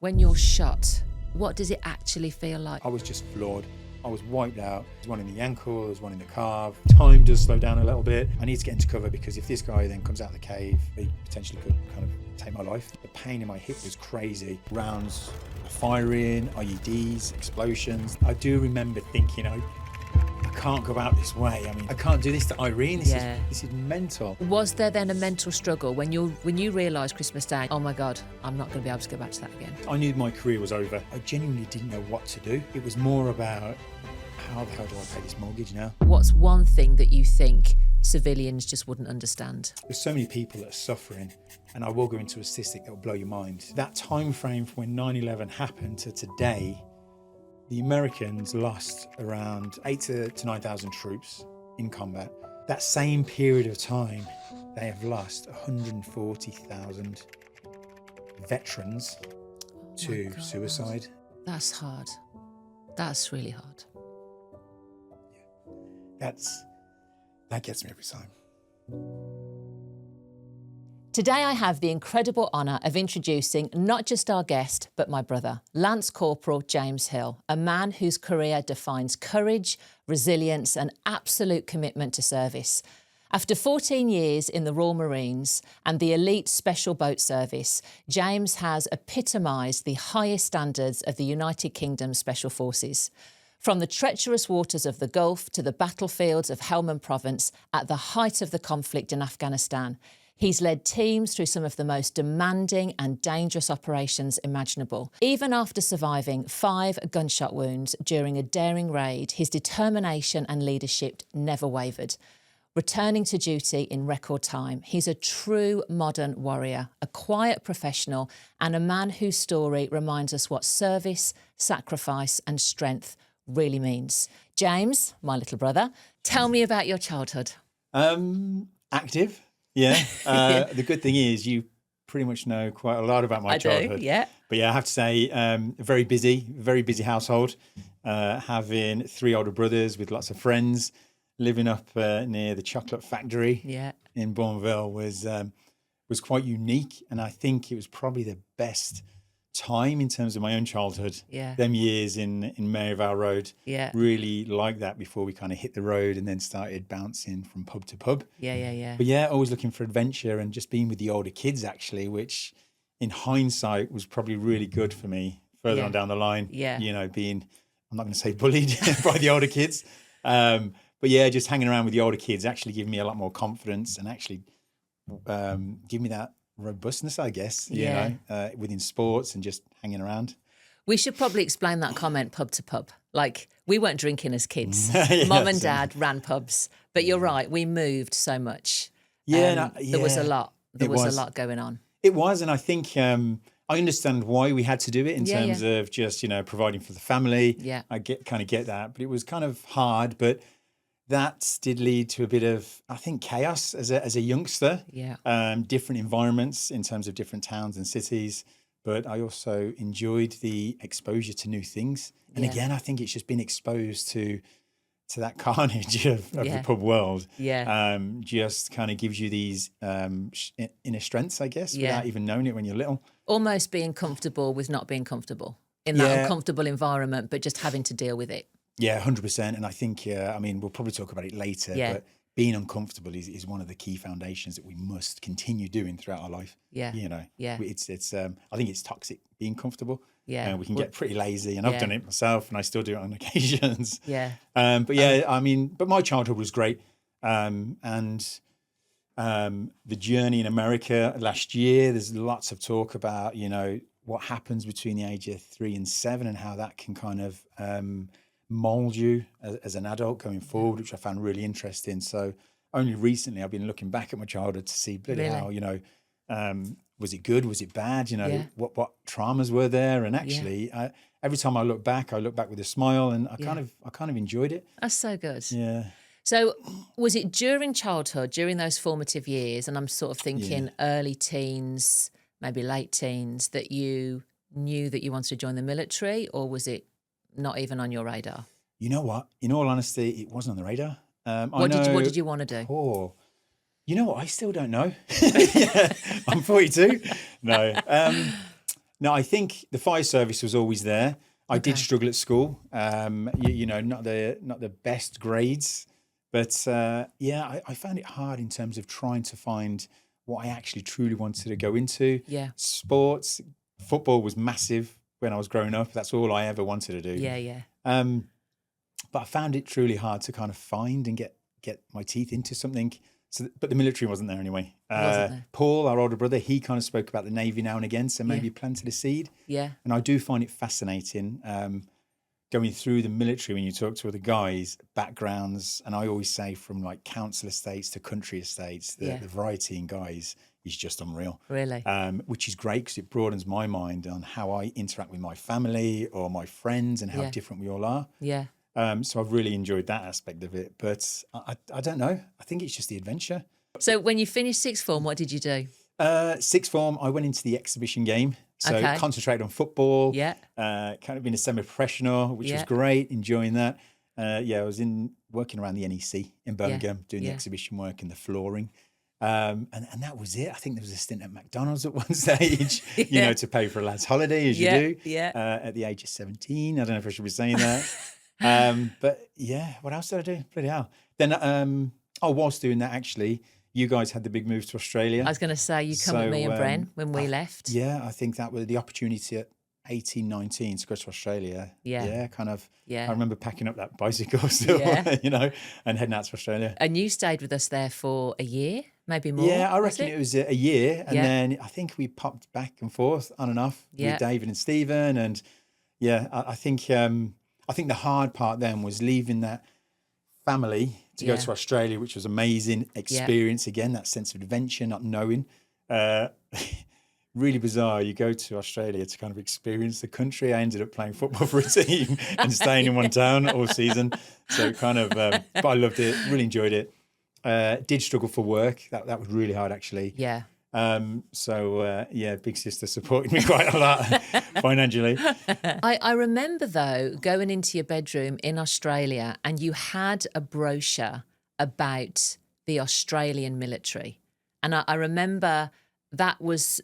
When you're shot, what does it actually feel like? I was just floored. I was wiped out. There's one in the ankle, there's one in the calf. Time does slow down a little bit. I need to get into cover because if this guy then comes out of the cave, he potentially could kind of take my life. The pain in my hip was crazy. Rounds firing, IEDs, explosions. I do remember thinking, I can't go out this way. I mean, I can't do this to Irene. This is mental. Was there then a mental struggle when you realised Christmas Day, oh my God, I'm not going to be able to go back to that again? I knew my career was over. I genuinely didn't know what to do. It was more about how the hell do I pay this mortgage now? What's one thing that you think civilians just wouldn't understand? There's so many people that are suffering, and I will go into a statistic that will blow your mind. That time frame from when 9/11 happened to today, the Americans lost around 8,000 to 9,000 troops in combat. That same period of time, they have lost 140,000 veterans to suicide. That's hard. That's really hard. That gets me every time. Today I have the incredible honour of introducing not just our guest, but my brother, Lance Corporal James Hill, a man whose career defines courage, resilience and absolute commitment to service. After 14 years in the Royal Marines and the elite Special Boat Service, James has epitomised the highest standards of the United Kingdom Special Forces. From the treacherous waters of the Gulf to the battlefields of Helmand Province at the height of the conflict in Afghanistan, he's led teams through some of the most demanding and dangerous operations imaginable. Even after surviving 5 gunshot wounds during a daring raid, his determination and leadership never wavered. Returning to duty in record time, he's a true modern warrior, a quiet professional and a man whose story reminds us what service, sacrifice and strength really means. James, my little brother, tell me about your childhood. Active. Yeah. The good thing is you pretty much know quite a lot about my childhood. Yeah. But yeah, I have to say, very busy household. Having 3 older brothers with lots of friends, living up near the chocolate factory in Bourneville was quite unique. And I think it was probably the best time in terms of my own childhood. Yeah. Them years in Maryvale Road. Yeah. Really liked that before we kind of hit the road and then started bouncing from pub to pub. Yeah. But yeah, always looking for adventure and just being with the older kids actually, which in hindsight was probably really good for me further on down the line. Yeah. You know, being, I'm not going to say bullied by the older kids. But yeah, just hanging around with the older kids actually gave me a lot more confidence and actually give me that robustness, I guess, you know, within sports and just hanging around. We should probably explain that comment, pub to pub. Like, we weren't drinking as kids. Yes. Mum and Dad ran pubs. But you're right, we moved so much. There was a lot. There was a lot going on. It was, and I think I understand why we had to do it in terms of just, you know, providing for the family. Yeah. I kind of get that, but it was kind of hard, but that did lead to a bit of, I think, chaos as a youngster. Yeah. Different environments in terms of different towns and cities. But I also enjoyed the exposure to new things. And again, I think it's just been exposed to that carnage of the pub world. Yeah. Just kind of gives you these inner strengths, I guess, without even knowing it when you're little. Almost being comfortable with not being comfortable in that uncomfortable environment, but just having to deal with it. Yeah, 100%. And I think, I mean, we'll probably talk about it later, but being uncomfortable is one of the key foundations that we must continue doing throughout our life. Yeah. You know, it's I think it's toxic being comfortable. Yeah. We can get pretty lazy and I've done it myself and I still do it on occasions. Yeah. But yeah, I mean, but my childhood was great. And the journey in America last year, there's lots of talk about, you know, what happens between the age of 3 and 7 and how that can kind of mold you as an adult going forward, which I found really interesting. So only recently I've been looking back at my childhood to see how, you know, was it good? Was it bad? You know, what traumas were there? And actually, every time I look back with a smile and I kind of enjoyed it. That's so good. Yeah. So was it during childhood, during those formative years, and I'm sort of thinking early teens, maybe late teens, that you knew that you wanted to join the military, or was it not even on your radar? You know what? In all honesty, it wasn't on the radar. What did you want to do? Oh, you know what? I still don't know. I'm 42. No. No, I think the fire service was always there. I did struggle at school. Not the best grades, but I found it hard in terms of trying to find what I actually truly wanted to go into. Yeah. Sports, football was massive when I was growing up. That's all I ever wanted to do. Yeah. But I found it truly hard to kind of find and get my teeth into something. So, but the military wasn't there anyway. Wasn't there? Paul, our older brother, he kind of spoke about the Navy now and again, so maybe planted a seed. Yeah. And I do find it fascinating going through the military when you talk to other guys, backgrounds, and I always say from like council estates to country estates, the variety in guys is just unreal. Really? Which is great because it broadens my mind on how I interact with my family or my friends and how different we all are. Yeah. So I've really enjoyed that aspect of it. But I don't know. I think it's just the adventure. So when you finished sixth form, what did you do? Sixth form, I went into the exhibition game. So concentrated on football. Yeah. Kind of been a semi-professional, which was great, enjoying that. I was working around the NEC in Birmingham, doing the exhibition work and the flooring. And that was it. I think there was a stint at McDonald's at one stage, to pay for a lad's holiday, as you do. Yeah. At the age of 17. I don't know if I should be saying that. But yeah, what else did I do? Bloody hell. Then whilst doing that, actually, you guys had the big move to Australia. I was going to say, you come with me and Bren when we left. Yeah, I think that was the opportunity at 18, 19 to go to Australia. Yeah. I remember packing up that bicycle still, and heading out to Australia. And you stayed with us there for a year, maybe more? Yeah, I reckon it was a year. And then I think we popped back and forth on and off with David and Stephen. And I think the hard part then was leaving that family to go to Australia, which was amazing experience. Again, that sense of adventure, not knowing. Really bizarre. You go to Australia to kind of experience the country. I ended up playing football for a team and staying in one town all season. So but I loved it. Really enjoyed it. Did struggle for work. That was really hard, actually. Yeah. Big sister supported me quite a lot financially. I remember, though, going into your bedroom in Australia and you had a brochure about the Australian military. And I remember that was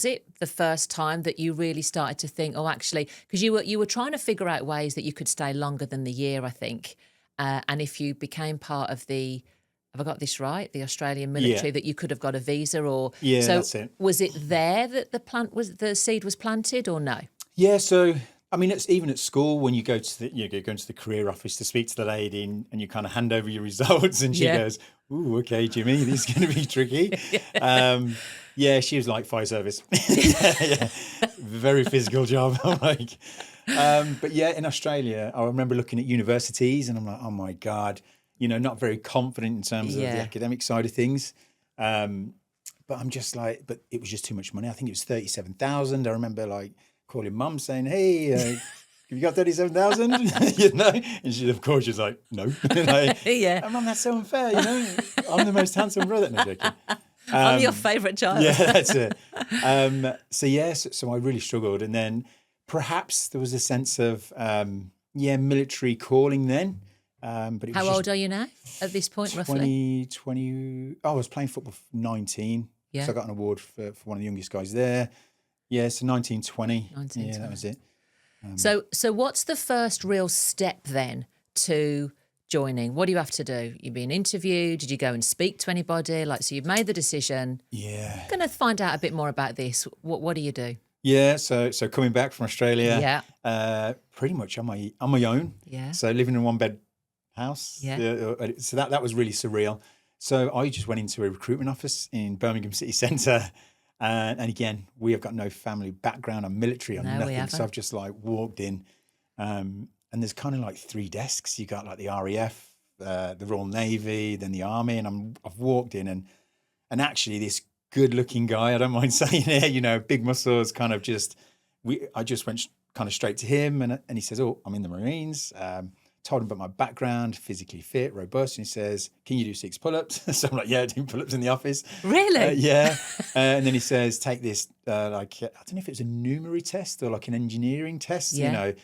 it the first time that you really started to think, actually, because you were trying to figure out ways that you could stay longer than the year, I think. And if you became part of the, have I got this right? The Australian military, that you could have got a visa or... Yeah, so that's it. Was it there that the seed was planted or no? Yeah, so, I mean, it's even at school when you go to go into the career office to speak to the lady and you kind of hand over your results and she goes, ooh, okay, Jimmy, this is going to be tricky. She was like, fire service. Very physical job. I'm like... but in Australia, I remember looking at universities and I'm like, oh my God, not very confident in terms of the academic side of things. But I'm just like, but it was just too much money. I think it was 37,000. I remember like calling mum saying, hey, have you got 37,000? And she, of course, she's like, no. Oh, mum, that's so unfair. I'm the most handsome brother. No, joking. I'm your favourite child. Yeah, that's it. So I really struggled. And then perhaps there was a sense of, military calling then. But it was How old are you now at this point, roughly? 20. I was playing football for 19. Yeah. So I got an award for one of the youngest guys there. Yeah, so 19, 20. Yeah, that was it. So what's the first real step then to joining? What do you have to do? You've been interviewed? Did you go and speak to anybody? So you've made the decision. Yeah. I'm going to find out a bit more about this. What do you do? Yeah, so coming back from Australia, pretty much on my own. Yeah. So living in a one-bed house. Yeah. So that was really surreal. So I just went into a recruitment office in Birmingham city centre. And again, we have got no family background or military or nothing. So I've just walked in and there's kind of 3 desks. You got the RAF, the Royal Navy, then the Army. And I've walked in and actually this good looking guy, I don't mind saying it, big muscles, kind of I just went kind of straight to him and he says, oh, I'm in the Marines. Told him about my background, physically fit, robust, and he says, can you do 6 pull-ups? So I'm like, yeah, doing pull-ups in the office. Really? Yeah. And then he says, take this, I don't know if it was a numeric test or an engineering test, a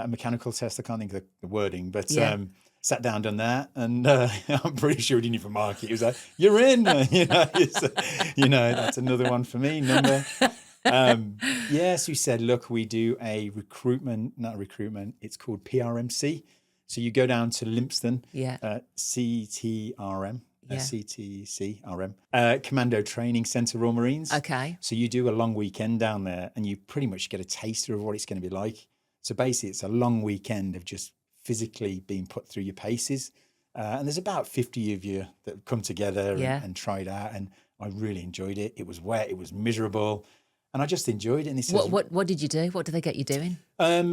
mechanical test. I can't think of the wording, but sat down, done that, and I'm pretty sure he didn't even mark it. He was like, you're in, that's another one for me, number. So we said, look, we do a it's called PRMC. So you go down to Lympstone, Yeah. CTRM, Yeah. CTCRM, Commando Training Centre, Royal Marines. Okay. So you do a long weekend down there and you pretty much get a taster of what it's going to be like. So basically it's a long weekend of just physically being put through your paces. And there's about 50 of you that have come together and tried out. And I really enjoyed it. It was wet, it was miserable. And I just enjoyed it. And What did you do? What did they get you doing?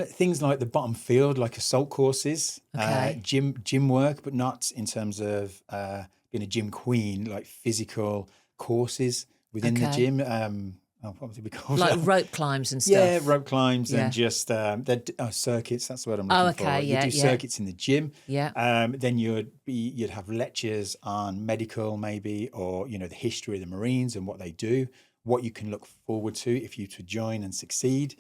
Things like the bottom field, like assault courses, gym work, but not in terms of being a gym queen, like physical courses within the gym. What would we call like that? Rope climbs and stuff. Yeah, rope climbs and just circuits. That's what I'm looking for. You do circuits in the gym. Yeah. Then you'd have lectures on medical, maybe, or the history of the Marines and what they do, what you can look forward to if you to join and succeed,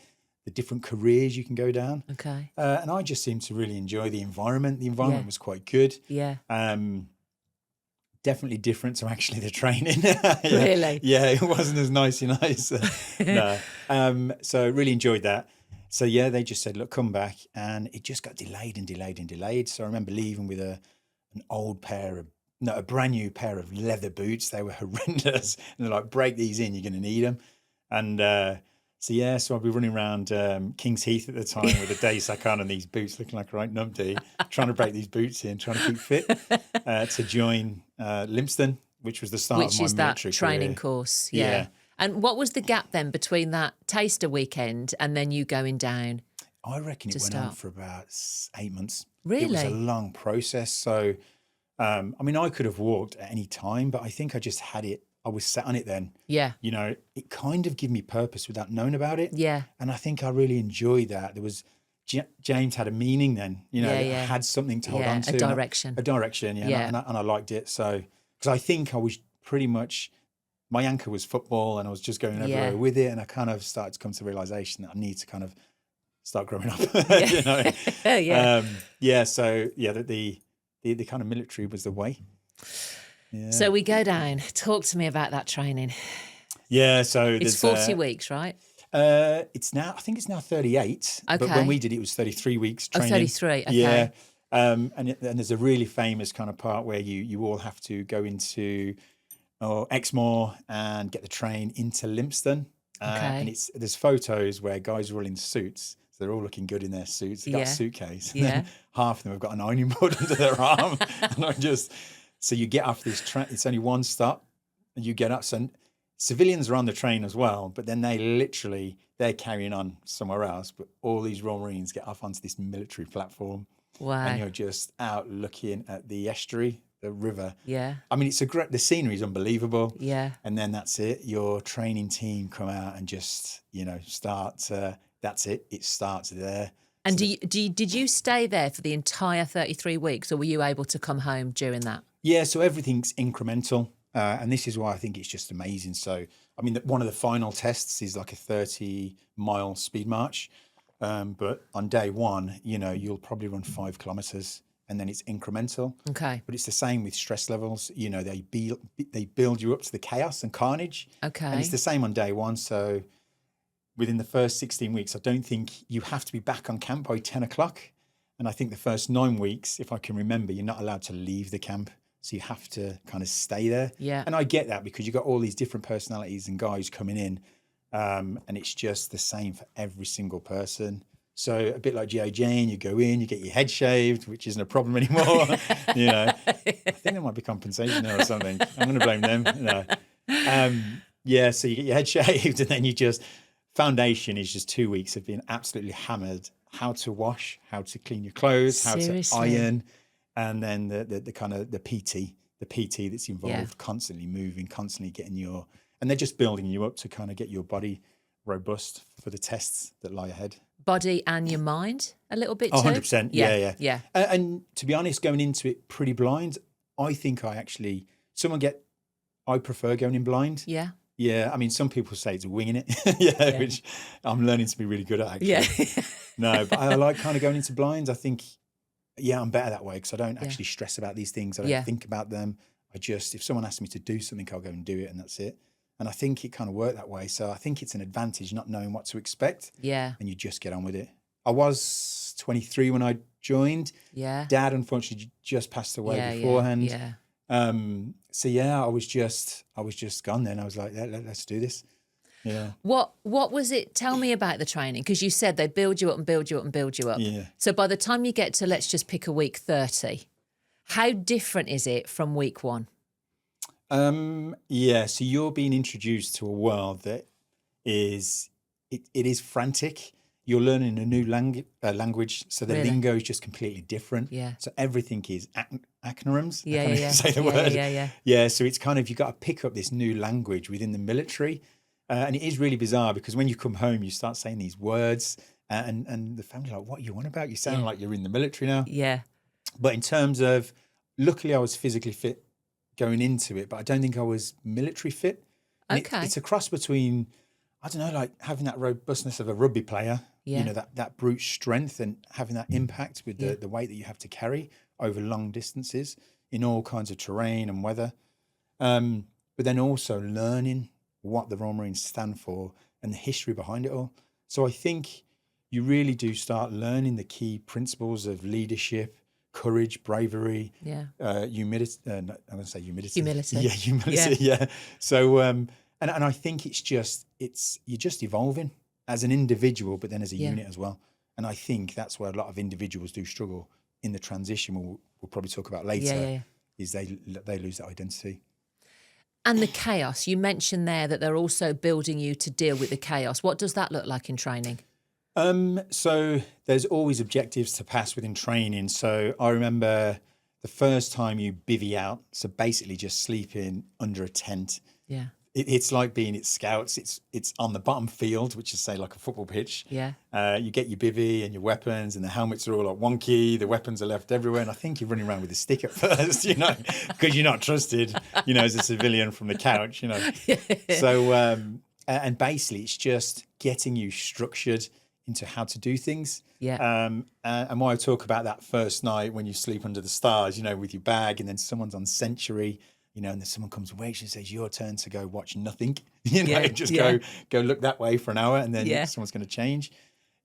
the different careers you can go down. Okay. And I just seemed to really enjoy the environment. The environment was quite good. Yeah. Definitely different to actually the training. Really? Yeah, it wasn't as nice. No. So really enjoyed that. So they just said, look, come back. And it just got delayed and delayed and delayed. So I remember leaving with a brand new pair of leather boots. They were horrendous. And they're like, break these in, you're going to need them. And so I'll be running around King's Heath at the time with a day sack on and these boots looking like a right numpty, trying to break these boots in, trying to keep fit to join Lympstone, which was the start of my military career. Which is that training course. Yeah. And what was the gap then between that taster weekend and then you going down? I reckon it went on for about 8 months. Really? It was a long process. So, I could have walked at any time, but I think I just had it. I was set on it then. Yeah. It kind of gave me purpose without knowing about it. Yeah. And I think I really enjoyed that. There was, James had a meaning then, I had something to hold on to. A direction. Yeah. And I liked it. So, because I think I was pretty much, my anchor was football and I was just going everywhere with it. And I kind of started to come to the realization that I need to kind of start growing up, the kind of military was the way. Yeah. So we go down. Talk to me about that training. Yeah, so it's 40 weeks, right? I think it's now 38. Okay. But when we did it, it was 33 weeks training. 33, okay. Yeah. And there's a really famous kind of part where you all have to go into Exmoor and get the train into Lympstone. And there's photos where guys are all in suits. So they're all looking good in their suits. They've got a suitcase. And then half of them have got an ironing board under their arm. And so you get off this train. It's only one stop. And you get up. So civilians are on the train as well. But then they're carrying on somewhere else. But all these Royal Marines get off onto this military platform. Wow. And you're just out looking at the estuary, the river. Yeah. It's the scenery is unbelievable. Yeah. And then that's it. Your training team come out and just, start. That's it. It starts there. And did you stay there for the entire 33 weeks or were you able to come home during that? Yeah, so everything's incremental. And this is why I think it's just amazing. So, one of the final tests is like a 30-mile speed march. But on day one, you'll probably run 5 kilometers and then it's incremental. Okay. But it's the same with stress levels. They build you up to the chaos and carnage. Okay. And it's the same on day one. So within the first 16 weeks, I don't think you have to be back on camp by 10 o'clock. And I think the first 9 weeks, if I can remember, you're not allowed to leave the camp. So you have to kind of stay there. Yeah. And I get that because you've got all these different personalities and guys coming in. And it's just the same for every single person. So a bit like G.I. Jane, you go in, you get your head shaved, which isn't a problem anymore. I think there might be compensation there or something. I'm going to blame them. So you get your head shaved and then foundation is just 2 weeks of being absolutely hammered. How to wash, how to clean your clothes, Seriously? How to iron, and then the kind of the PT that's involved, constantly moving, constantly getting and they're just building you up to kind of get your body robust for the tests that lie ahead. Body and your mind a little bit too? 100%. Yeah. Yeah. And to be honest, going into it pretty blind, I think I prefer going in blind. Yeah. Yeah, some people say it's winging it, which I'm learning to be really good at, actually. Yeah. No, but I like kind of going into blinds. I think, I'm better that way because I don't actually stress about these things. I don't think about them. If someone asks me to do something, I'll go and do it and that's it. And I think it kind of worked that way. So I think it's an advantage not knowing what to expect. Yeah. And you just get on with it. I was 23 when I joined. Yeah. Dad, unfortunately, just passed away beforehand. So I was just gone then. I was like, let's do this. Yeah. What was it? Tell me about the training, because you said they build you up and build you up and build you up. Yeah. So by the time you get to, let's just pick a week 30, how different is it from week 1? So you're being introduced to a world that is frantic. You're learning a new language, so the lingo is just completely different. Yeah. So everything is acronyms. Yeah. Say the word. Yeah. So it's kind of, you got to pick up this new language within the military, and it is really bizarre because when you come home, you start saying these words, and the family are like, "What are you on about? You sound like you're in the military now." Yeah. But in terms of, luckily, I was physically fit going into it, but I don't think I was military fit. And Okay. it's a cross between, I don't know, like having that robustness of a rugby player, you know, that brute strength, and having that impact with the weight that you have to carry over long distances in all kinds of terrain and weather. But then also learning what the Royal Marines stand for and the history behind it all. So I think you really do start learning the key principles of leadership, courage, bravery, humility. I'm going to say humility. Humility. Yeah, humility. Yeah. So, and I think you're just evolving as an individual, but then as a unit as well. And I think that's where a lot of individuals do struggle in the transition. We'll probably talk about later. Is they lose that identity. And the chaos, you mentioned there that they're also building you to deal with the chaos. What does that look like in training? So there's always objectives to pass within training. So I remember the first time you bivvy out, so basically just sleeping under a tent. Yeah. It's like being at Scouts. It's on the bottom field, which is, say, like a football pitch. Yeah. You get your bivvy and your weapons, and the helmets are all like wonky. The weapons are left everywhere, and I think you're running around with a stick at first, you know, because you're not trusted, you know, as a civilian from the couch, you know. So and basically, it's just getting you structured into how to do things. Yeah. And why I talk about that first night when you sleep under the stars, you know, with your bag, and then someone's on sentry, you know, and then someone comes away, she says, your turn to go watch nothing, you know, go look that way for an hour, and then someone's going to change.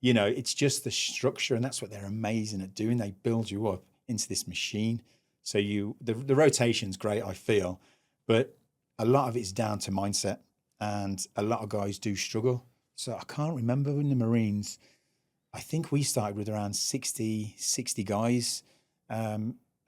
You know, it's just the structure, and that's what they're amazing at doing. They build you up into this machine. So the rotation's great, I feel, but a lot of it's down to mindset, and a lot of guys do struggle. So I can't remember in the Marines, I think we started with around 60 guys.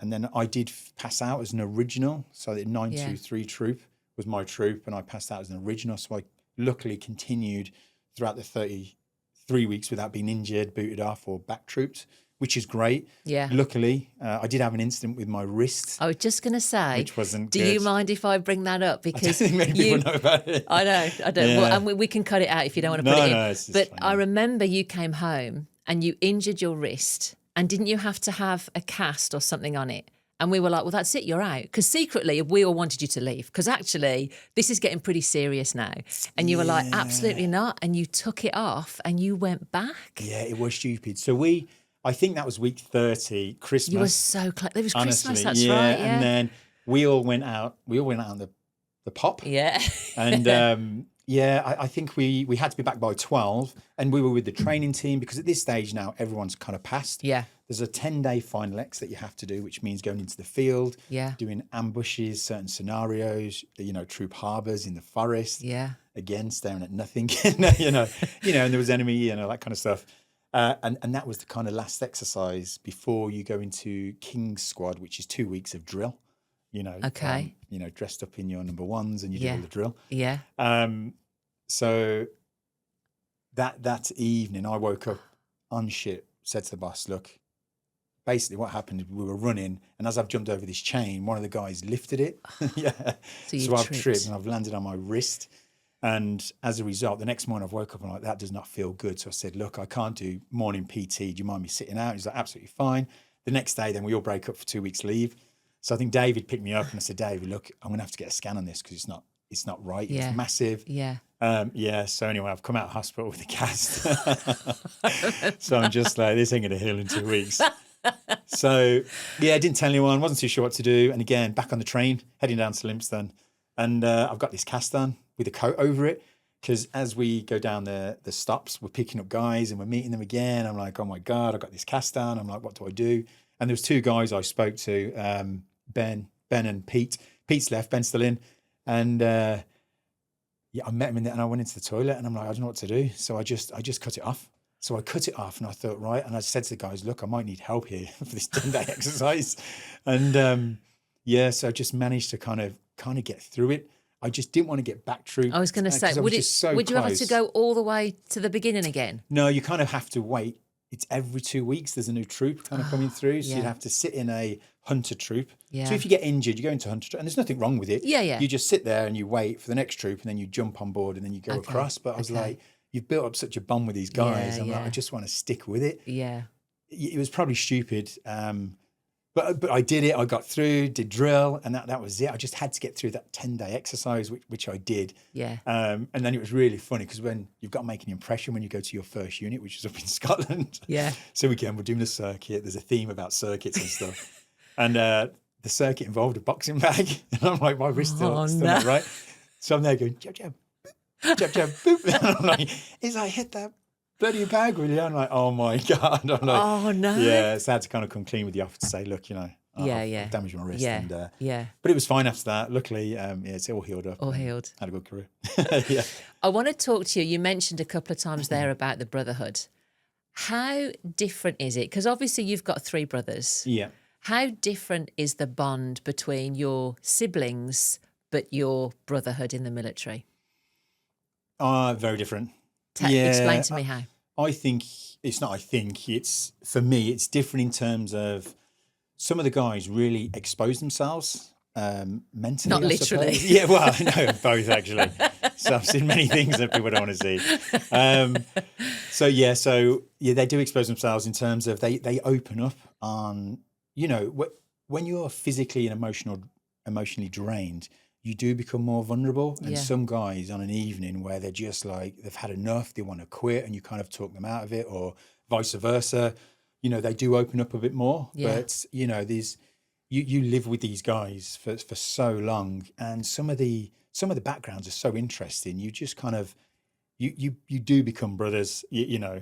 And then I did pass out as an original. So the 923 troop was my troop, and I passed out as an original. So I luckily continued throughout the 33 weeks without being injured, booted off, or back trooped, which is great. Yeah. Luckily, I did have an incident with my wrist. I was just going to say, which wasn't do good. you mind if I bring that up? Because I don't think many people know about it. I know. Yeah. Well, and we can cut it out if you don't want to put it in. It's but fine. I remember you came home and you injured your wrist, and didn't you have to have a cast or something on it? And we were like, well, that's it, you're out. Because secretly, we all wanted you to leave. Because actually, this is getting pretty serious now. And you were like, absolutely not. And you took it off and you went back. Yeah, it was stupid. So I think that was week 30, Christmas. You were so close. It was Christmas, honestly, that's right. Yeah. And then we all went out on the pop. Yeah. And I think we had to be back by 12, and we were with the training team, because at this stage now, everyone's kind of passed. Yeah. There's a 10-day final X that you have to do, which means going into the field, doing ambushes, certain scenarios, you know, troop harbours in the forest. Yeah. Again, staring at nothing, you know, and there was enemy, you know, that kind of stuff. And that was the kind of last exercise before you go into King's Squad, which is 2 weeks of drill, you know. Okay. You know, dressed up in your number ones, and you do all the drill. Yeah. So that evening, I woke up on shit, said to the boss, look, basically what happened is we were running, and as I've jumped over this chain, one of the guys lifted it. So I've tripped and I've landed on my wrist. And as a result, the next morning I've woke up and I'm like, that does not feel good. So I said, look, I can't do morning PT. Do you mind me sitting out? He's like, absolutely fine. The next day, then we all break up for 2 weeks leave. So I think David picked me up and I said, David, look, I'm going to have to get a scan on this because it's not right. Yeah. It's massive. Yeah. So anyway, I've come out of hospital with a cast. So I'm just like, this ain't going to heal in 2 weeks. So I didn't tell anyone, wasn't too sure what to do. And again, back on the train, heading down to Lympstone. And I've got this cast on. with a coat over it. Because as we go down the stops, we're picking up guys and we're meeting them again. I'm like, oh my God, I got this cast on. I'm like, what do I do? And there was 2 guys I spoke to, Ben and Pete. Pete's left, Ben's still in. And I met him and I went into the toilet and I'm like, I don't know what to do. So I just cut it off. So I cut it off and I thought, right. And I said to the guys, look, I might need help here for this 10-day exercise. And so I just managed to kind of get through it. I just didn't want to get back through. I was going to say, would you have to go all the way to the beginning again? No, you kind of have to wait. It's every 2 weeks. There's a new troop kind of coming through. So you'd have to sit in a hunter troop. Yeah. So if you get injured, you go into hunter troop. And there's nothing wrong with it. Yeah. You just sit there and you wait for the next troop and then you jump on board and then you go across. But I was like, you've built up such a bond with these guys. I'm like, I just want to stick with it. Yeah. It was probably stupid. But I did it. I got through, did drill, and that was it. I just had to get through that 10-day exercise, which I did. Yeah. And then it was really funny because when you've got to make an impression when you go to your first unit, which is up in Scotland. Yeah. So again, we're doing the circuit. There's a theme about circuits and stuff. And the circuit involved a boxing bag. And I'm like, my wrist still not right. So I'm there going, jab, jab, jab, jab, boop. And I'm like, as I hit that bloody bag, really, I'm like, oh my God. I'm like, oh no. Yeah, so I had to kind of come clean with the officer to say, look, I've damaged my wrist. Yeah. And, but it was fine after that. Luckily, it's all healed up. All healed. Had a good career. Yeah. I want to talk to you. You mentioned a couple of times there about the brotherhood. How different is it? Because obviously you've got 3 brothers. Yeah. How different is the bond between your siblings but your brotherhood in the military? Very different. Explain to me how. It's for me, it's different in terms of some of the guys really expose themselves mentally. Not literally. Yeah, well, no, both actually. So I've seen many things that people don't want to see. So they do expose themselves in terms of they open up on, when you're physically and emotionally drained, you do become more vulnerable. And some guys on an evening where they're just like, they've had enough, they want to quit, and you kind of talk them out of it, or vice versa, they do open up a bit more. Yeah. But, you live with these guys for so long, and some of the backgrounds are so interesting. You just kind of, you do become brothers,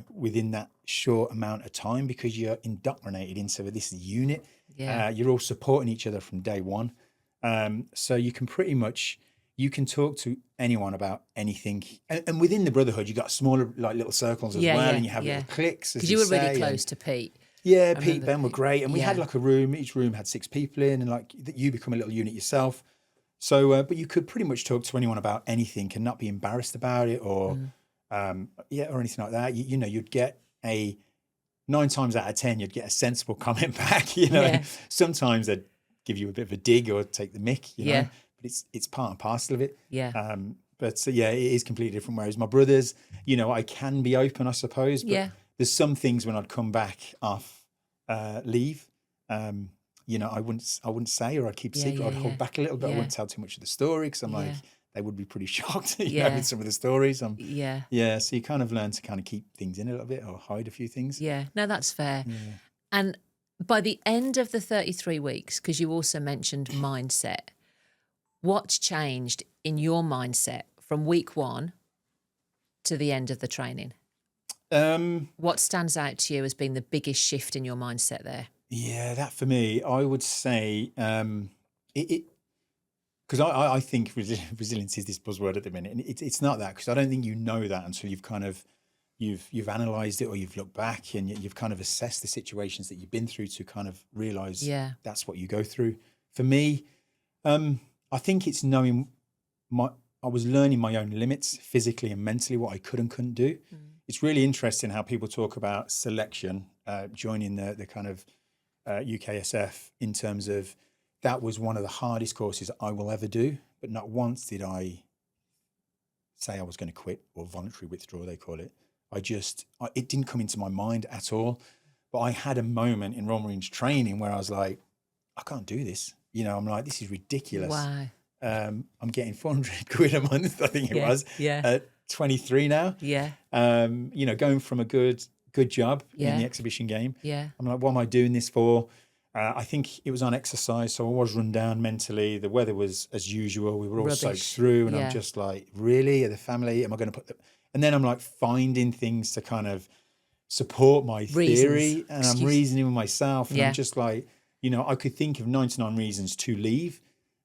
within that short amount of time, because you're indoctrinated into this unit. Yeah. You're all supporting each other from day one. So you can talk to anyone about anything, and within the brotherhood you got smaller little circles as well, and you have little cliques. Because you were really close to Pete. Yeah, Pete, Ben were great, and we had like a room. Each room had 6 people in, and like you become a little unit yourself. So, but you could pretty much talk to anyone about anything and not be embarrassed about it, or or anything like that. You'd get 9 times out of 10, you'd get a sensible comment back. Sometimes they'd give you a bit of a dig or take the mick, but it's part and parcel of it. Yeah. But it is completely different. Whereas my brothers, I can be open, I suppose, but there's some things when I'd come back off leave, I wouldn't say, or I'd keep secret. I'd hold back a little bit. I wouldn't tell too much of the story because I'm like, they would be pretty shocked, with some of the stories. So you kind of learn to kind of keep things in a little bit or hide a few things. Yeah, no, that's fair. Yeah. And by the end of the 33 weeks, because you also mentioned mindset, what's changed in your mindset from week 1 to the end of the training? What stands out to you as being the biggest shift in your mindset there? Yeah, that for me, I would say because I think resilience is this buzzword at the minute, and it's not that, because I don't think you know that until you've kind of you've analysed it, or you've looked back and you've kind of assessed the situations that you've been through to kind of realise that's what you go through. For me, I think it's knowing I was learning my own limits physically and mentally, what I could and couldn't do. It's really interesting how people talk about selection, joining the kind of UKSF, in terms of that was one of the hardest courses I will ever do, but not once did I say I was going to quit, or voluntary withdraw, they call it. It didn't come into my mind at all. But I had a moment in Royal Marines training where I was like, I can't do this. I'm like, this is ridiculous. Wow. I'm getting 400 quid a month, I think it was. Yeah. At 23 now. Yeah. Going from a good job in the exhibition game. Yeah. I'm like, what am I doing this for? I think it was on exercise, so I was run down mentally. The weather was as usual. We were all soaked Rubbish. through, and I'm Yeah. just like, really? Are the family? Am I going to put them? And then I'm like finding things to kind of support my theory, and I'm reasoning with myself, and I'm just like, you know, I could think of 99 reasons to leave,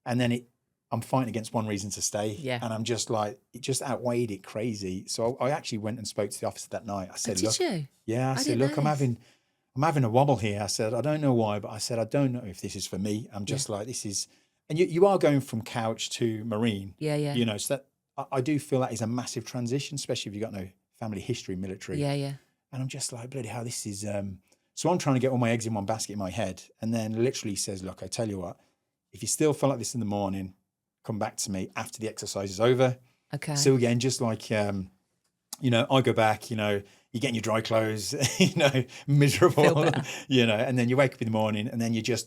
and then I'm fighting against one reason to stay. Yeah. And I'm just like, it just outweighed it crazy. So I actually went and spoke to the officer that night. I said, Did you? Yeah, I said, didn't look, know I'm having a wobble here. I said, I don't know why, but I said, I don't know if this is for me. I'm just like, this is, and you are going from couch to Marine. Yeah, yeah. You know, so that I do feel that is a massive transition, especially if you've got no family history, military. Yeah, yeah. And I'm just like, bloody hell, this is, so I'm trying to get all my eggs in one basket in my head. And then literally says, look, I tell you what, if you still feel like this in the morning, come back to me after the exercise is over. Okay. So again, just like, you know, I go back, you know, you're getting your dry clothes, you know, miserable, you know, and then you wake up in the morning and then you're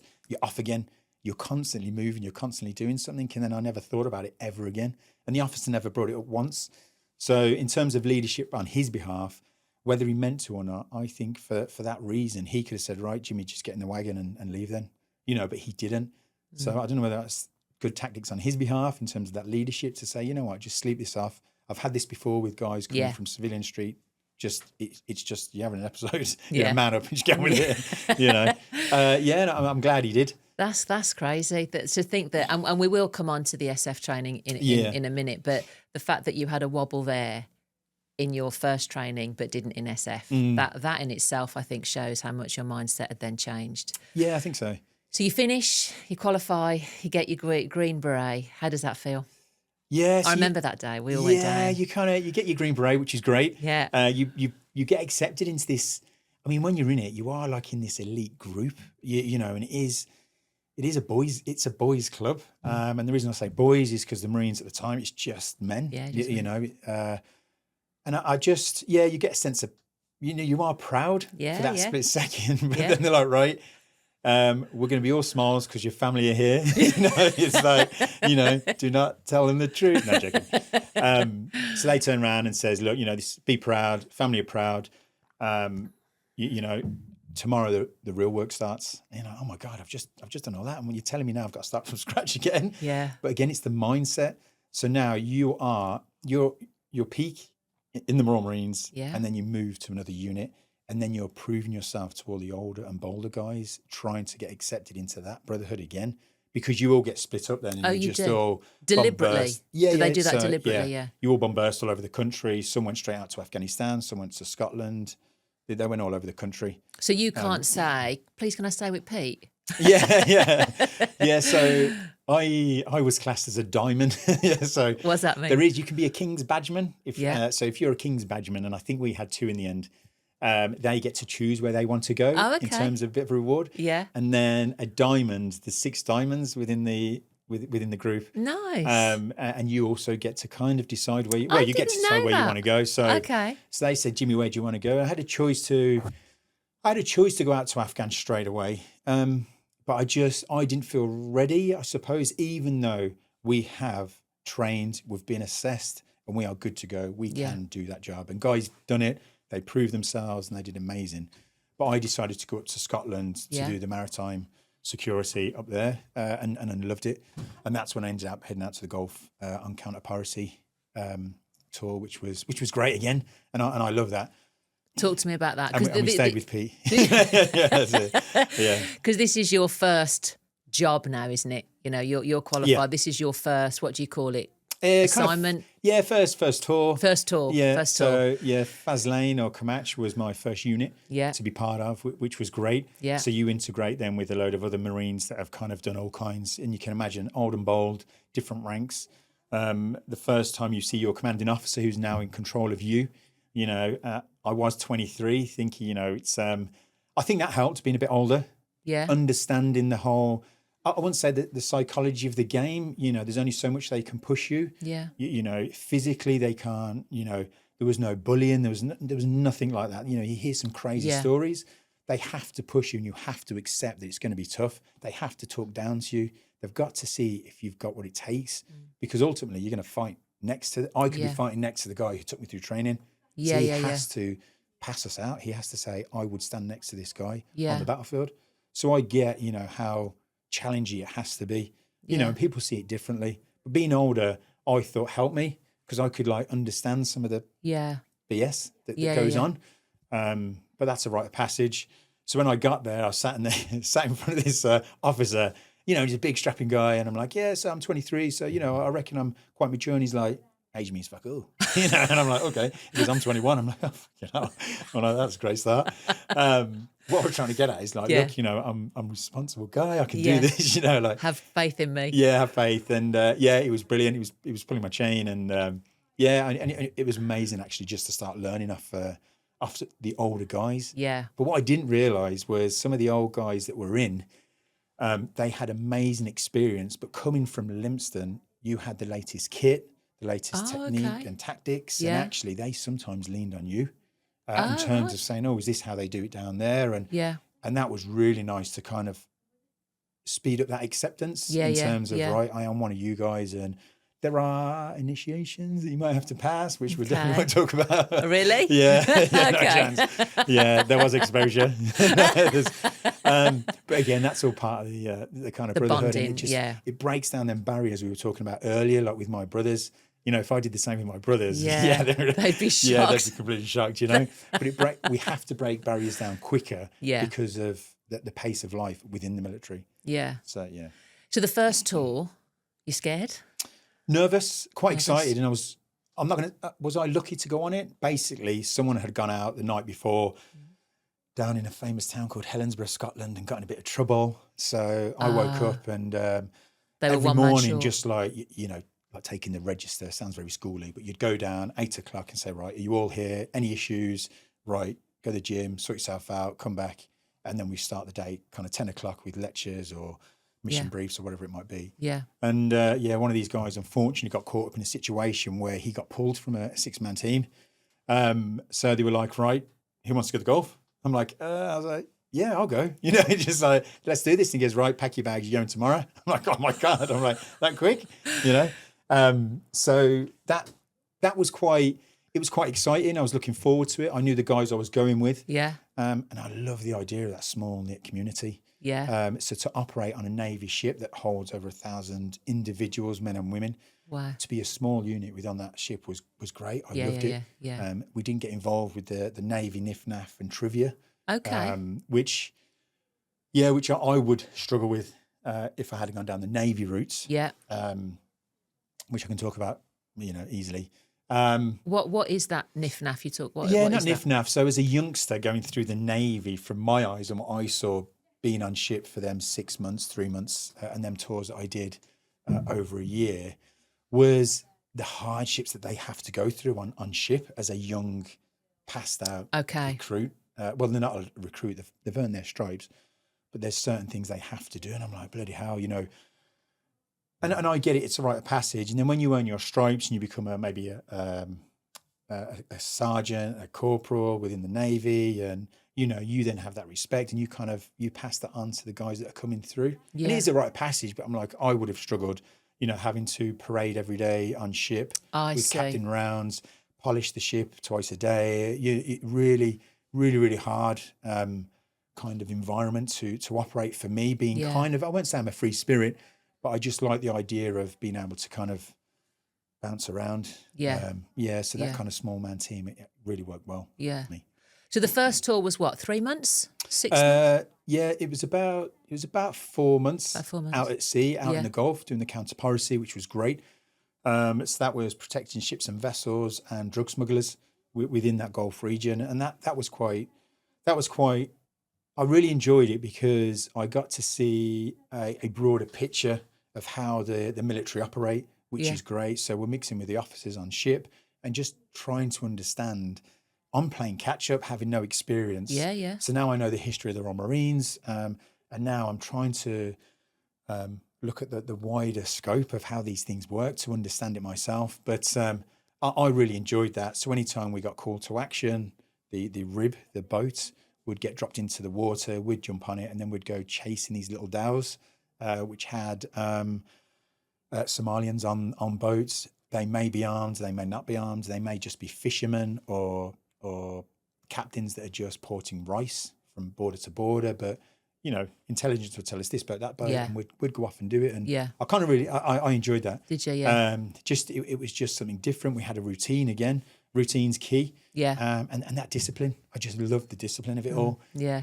off again. You're constantly moving, you're constantly doing something. And then I never thought about it ever again. And the officer never brought it up once. So in terms of leadership on his behalf, whether he meant to or not, I think for that reason, he could have said, right, Jimmy, just get in the wagon and leave then, you know, but he didn't. So I don't know whether that's good tactics on his behalf in terms of that leadership to say, you know what, just sleep this off. I've had this before with guys coming from civilian street. It's just you're having an episode. You know, man up and just get with it. You know, no, I'm glad he did. That's crazy. To think that, and we will come on to the SF training in a minute. But the fact that you had a wobble there in your first training, but didn't in SF, that in itself, I think, shows how much your mindset had then changed. Yeah, I think so. So you finish, you qualify, you get your green beret. How does that feel? Yeah, so I remember that day. We all went down. Yeah, you get your green beret, which is great. Yeah. You get accepted into this. I mean, when you're in it, you are like in this elite group. You know, and it is a boys club. And the reason I say boys is because the Marines at the time, it's just men. Yeah, you know. And I just, you get a sense of, you know, you are proud for that split second. But then they're like, right, we're going to be all smiles because your family are here. You know, it's like, you know, do not tell them the truth. No, joking. So they turn around and says, look, you know, be proud, family are proud. You know, tomorrow the real work starts. You know, oh my God, I've just done all that. And when you're telling me now I've got to start from scratch again. Yeah. But again, it's the mindset. So now your peak in the Royal Marines, and then you move to another unit, and then you're proving yourself to all the older and bolder guys, trying to get accepted into that brotherhood again, because you all get split up then. And you just all deliberately. Do they do that so, deliberately? Yeah. You all bombast all over the country. Some went straight out to Afghanistan. Some went to Scotland. They went all over the country. So you can't say, please, can I stay with Pete? Yeah. So I was classed as a diamond. So what's that mean? You can be a King's Badgeman. So if you're a King's Badgeman, and I think we had 2 in the end, they get to choose where they want to go in terms of bit of reward. Yeah. And then a diamond, there's 6 diamonds within the group. Nice. And you also get to kind of decide where you get to decide where you want to go. So so they said, Jimmy, where do you want to go? And I had a choice to go out to Afghan straight away. But I didn't feel ready, I suppose, even though we have trained, we've been assessed, and we are good to go. We can do that job. And guys done it. They proved themselves and they did amazing. But I decided to go up to Scotland to do the maritime security up there, and I loved it. And that's when I ended up heading out to the Gulf on counter piracy tour, which was great again. And I love that. Talk to me about that. And we stayed with Pete. That's it. Yeah. Because this is your first job now, isn't it? You know, you're qualified. Yeah. This is your first, what do you call it? Assignment? First tour. First tour. Yeah. First tour. So, Faslane or Comanche was my first unit to be part of, which was great. Yeah. So you integrate them with a load of other Marines that have kind of done all kinds. And you can imagine old and bold, different ranks. The first time you see your commanding officer who's now in control of you, you know, I was 23 thinking, you know, it's, I think that helped being a bit older. Yeah. Understanding the whole, I wouldn't say that the psychology of the game, you know, there's only so much they can push you. Yeah. You know, physically they can't, you know, there was no bullying. There was nothing like that. You know, you hear some crazy stories. They have to push you and you have to accept that it's going to be tough. They have to talk down to you. They've got to see if you've got what it takes, because ultimately you're going to fight I could be fighting next to the guy who took me through training. Yeah, so he has to pass us out. He has to say, I would stand next to this guy on the battlefield. So I get, how challenging it has to be, and people see it differently. But being older, I thought helped me because I could understand some of the BS that goes on. But that's a rite of passage. So when I got there, I sat in front of this officer, he's a big strapping guy. And I'm like, yeah, so I'm 23. So, I reckon I'm quite mature. And he's like, age means fuck all. And I'm like, okay. Because I'm 21. I'm like, oh, fucking hell. Well, no, that's a great start. What we're trying to get at is look, I'm a responsible guy. I can do this, have faith in me. Yeah, have faith. And it was brilliant. He was pulling my chain. And and it was amazing actually just to start learning off the older guys. Yeah. But what I didn't realize was some of the old guys that were in, they had amazing experience, but coming from Lympstone, you had the latest kit, the latest technique and tactics. And actually they sometimes leaned on you in terms of saying, oh, is this how they do it down there? And that was really nice to kind of speed up that acceptance in terms of, right, I am one of you guys. And there are initiations that you might have to pass, which we definitely won't talk about. Really? Yeah. No chance. Yeah, there was exposure. But again, that's all part of the kind of brotherhood. Bonding, and it breaks down them barriers we were talking about earlier, like with my brothers. If I did the same with my brothers, they'd be shocked. Yeah, they'd be completely shocked, But we have to break barriers down quicker because of the pace of life within the military. Yeah. So, So the first tour, you scared? Nervous, quite excited. And was I lucky to go on it? Basically, someone had gone out the night before down in a famous town called Helensburgh, Scotland, and got in a bit of trouble. So I woke up and every morning, just like taking the register, sounds very schooly, but you'd go down 8 o'clock and say, right, are you all here? Any issues? Right, go to the gym, sort yourself out, come back. And then we start the day kind of 10 o'clock with lectures or mission briefs or whatever it might be. Yeah. And one of these guys unfortunately got caught up in a situation where he got pulled from a 6-man team. So they were like, right, who wants to go to golf? I'm like, I was like, yeah, I'll go. Just like, let's do this. And he goes, right, pack your bags, you're going tomorrow. I'm like, oh my God. I'm like, that quick, So that was quite exciting. I was looking forward to it. I knew the guys I was going with. Yeah. And I love the idea of that small knit community. Yeah. So to operate on a Navy ship that holds over 1,000 individuals, men and women, to be a small unit within that ship was great. I loved it. Yeah. We didn't get involved with the Navy NIFNAF and trivia. Okay. Which I would struggle with if I had gone down the Navy routes. Yeah. Which I can talk about, easily. What is that NIFNAF you talk? What not is NIFNAF. That? So as a youngster going through the Navy, from my eyes and what I saw, being on ship for them 6 months, 3 months, and them tours that I did over a year, was the hardships that they have to go through on ship as a young, passed out recruit. Well, they're not a recruit; they've earned their stripes, but there's certain things they have to do, and I'm like, bloody hell, And I get it; it's a rite of passage. And then when you earn your stripes and you become maybe a sergeant, a corporal within the Navy, and you then have that respect, and you pass that on to the guys that are coming through. Yeah. And it is a rite of passage, but I'm like, I would have struggled, having to parade every day on ship with captain rounds, polish the ship twice a day. It really, really, really hard kind of environment to operate for me. Being kind of, I won't say I'm a free spirit, but I just like the idea of being able to kind of bounce around. Yeah. So that kind of small man team, it really worked well for me. So the first tour was what, 3 months? 6 months? Yeah, it was about 4 months. About 4 months. Out at sea, out in the Gulf, doing the counter piracy, which was great. So that was protecting ships and vessels and drug smugglers within that Gulf region, and that was quite. I really enjoyed it because I got to see a broader picture of how the military operate, which is great. So we're mixing with the officers on ship and just trying to understand. I'm playing catch up, having no experience. Yeah. So now I know the history of the Royal Marines, and now I'm trying to look at the wider scope of how these things work to understand it myself. But I really enjoyed that. So anytime we got called to action, the rib, the boat, would get dropped into the water, we'd jump on it, and then we'd go chasing these little dhows, which had Somalians on boats. They may be armed, they may not be armed, they may just be fishermen or captains that are just porting rice from border to border. But intelligence would tell us this about that boat, Yeah. and we'd go off and do it. And Yeah. I kind of really, I enjoyed that. Did you? Yeah. It was just something different. We had a routine again. Routine's key. Yeah. And that discipline, I just loved the discipline of it all. Yeah.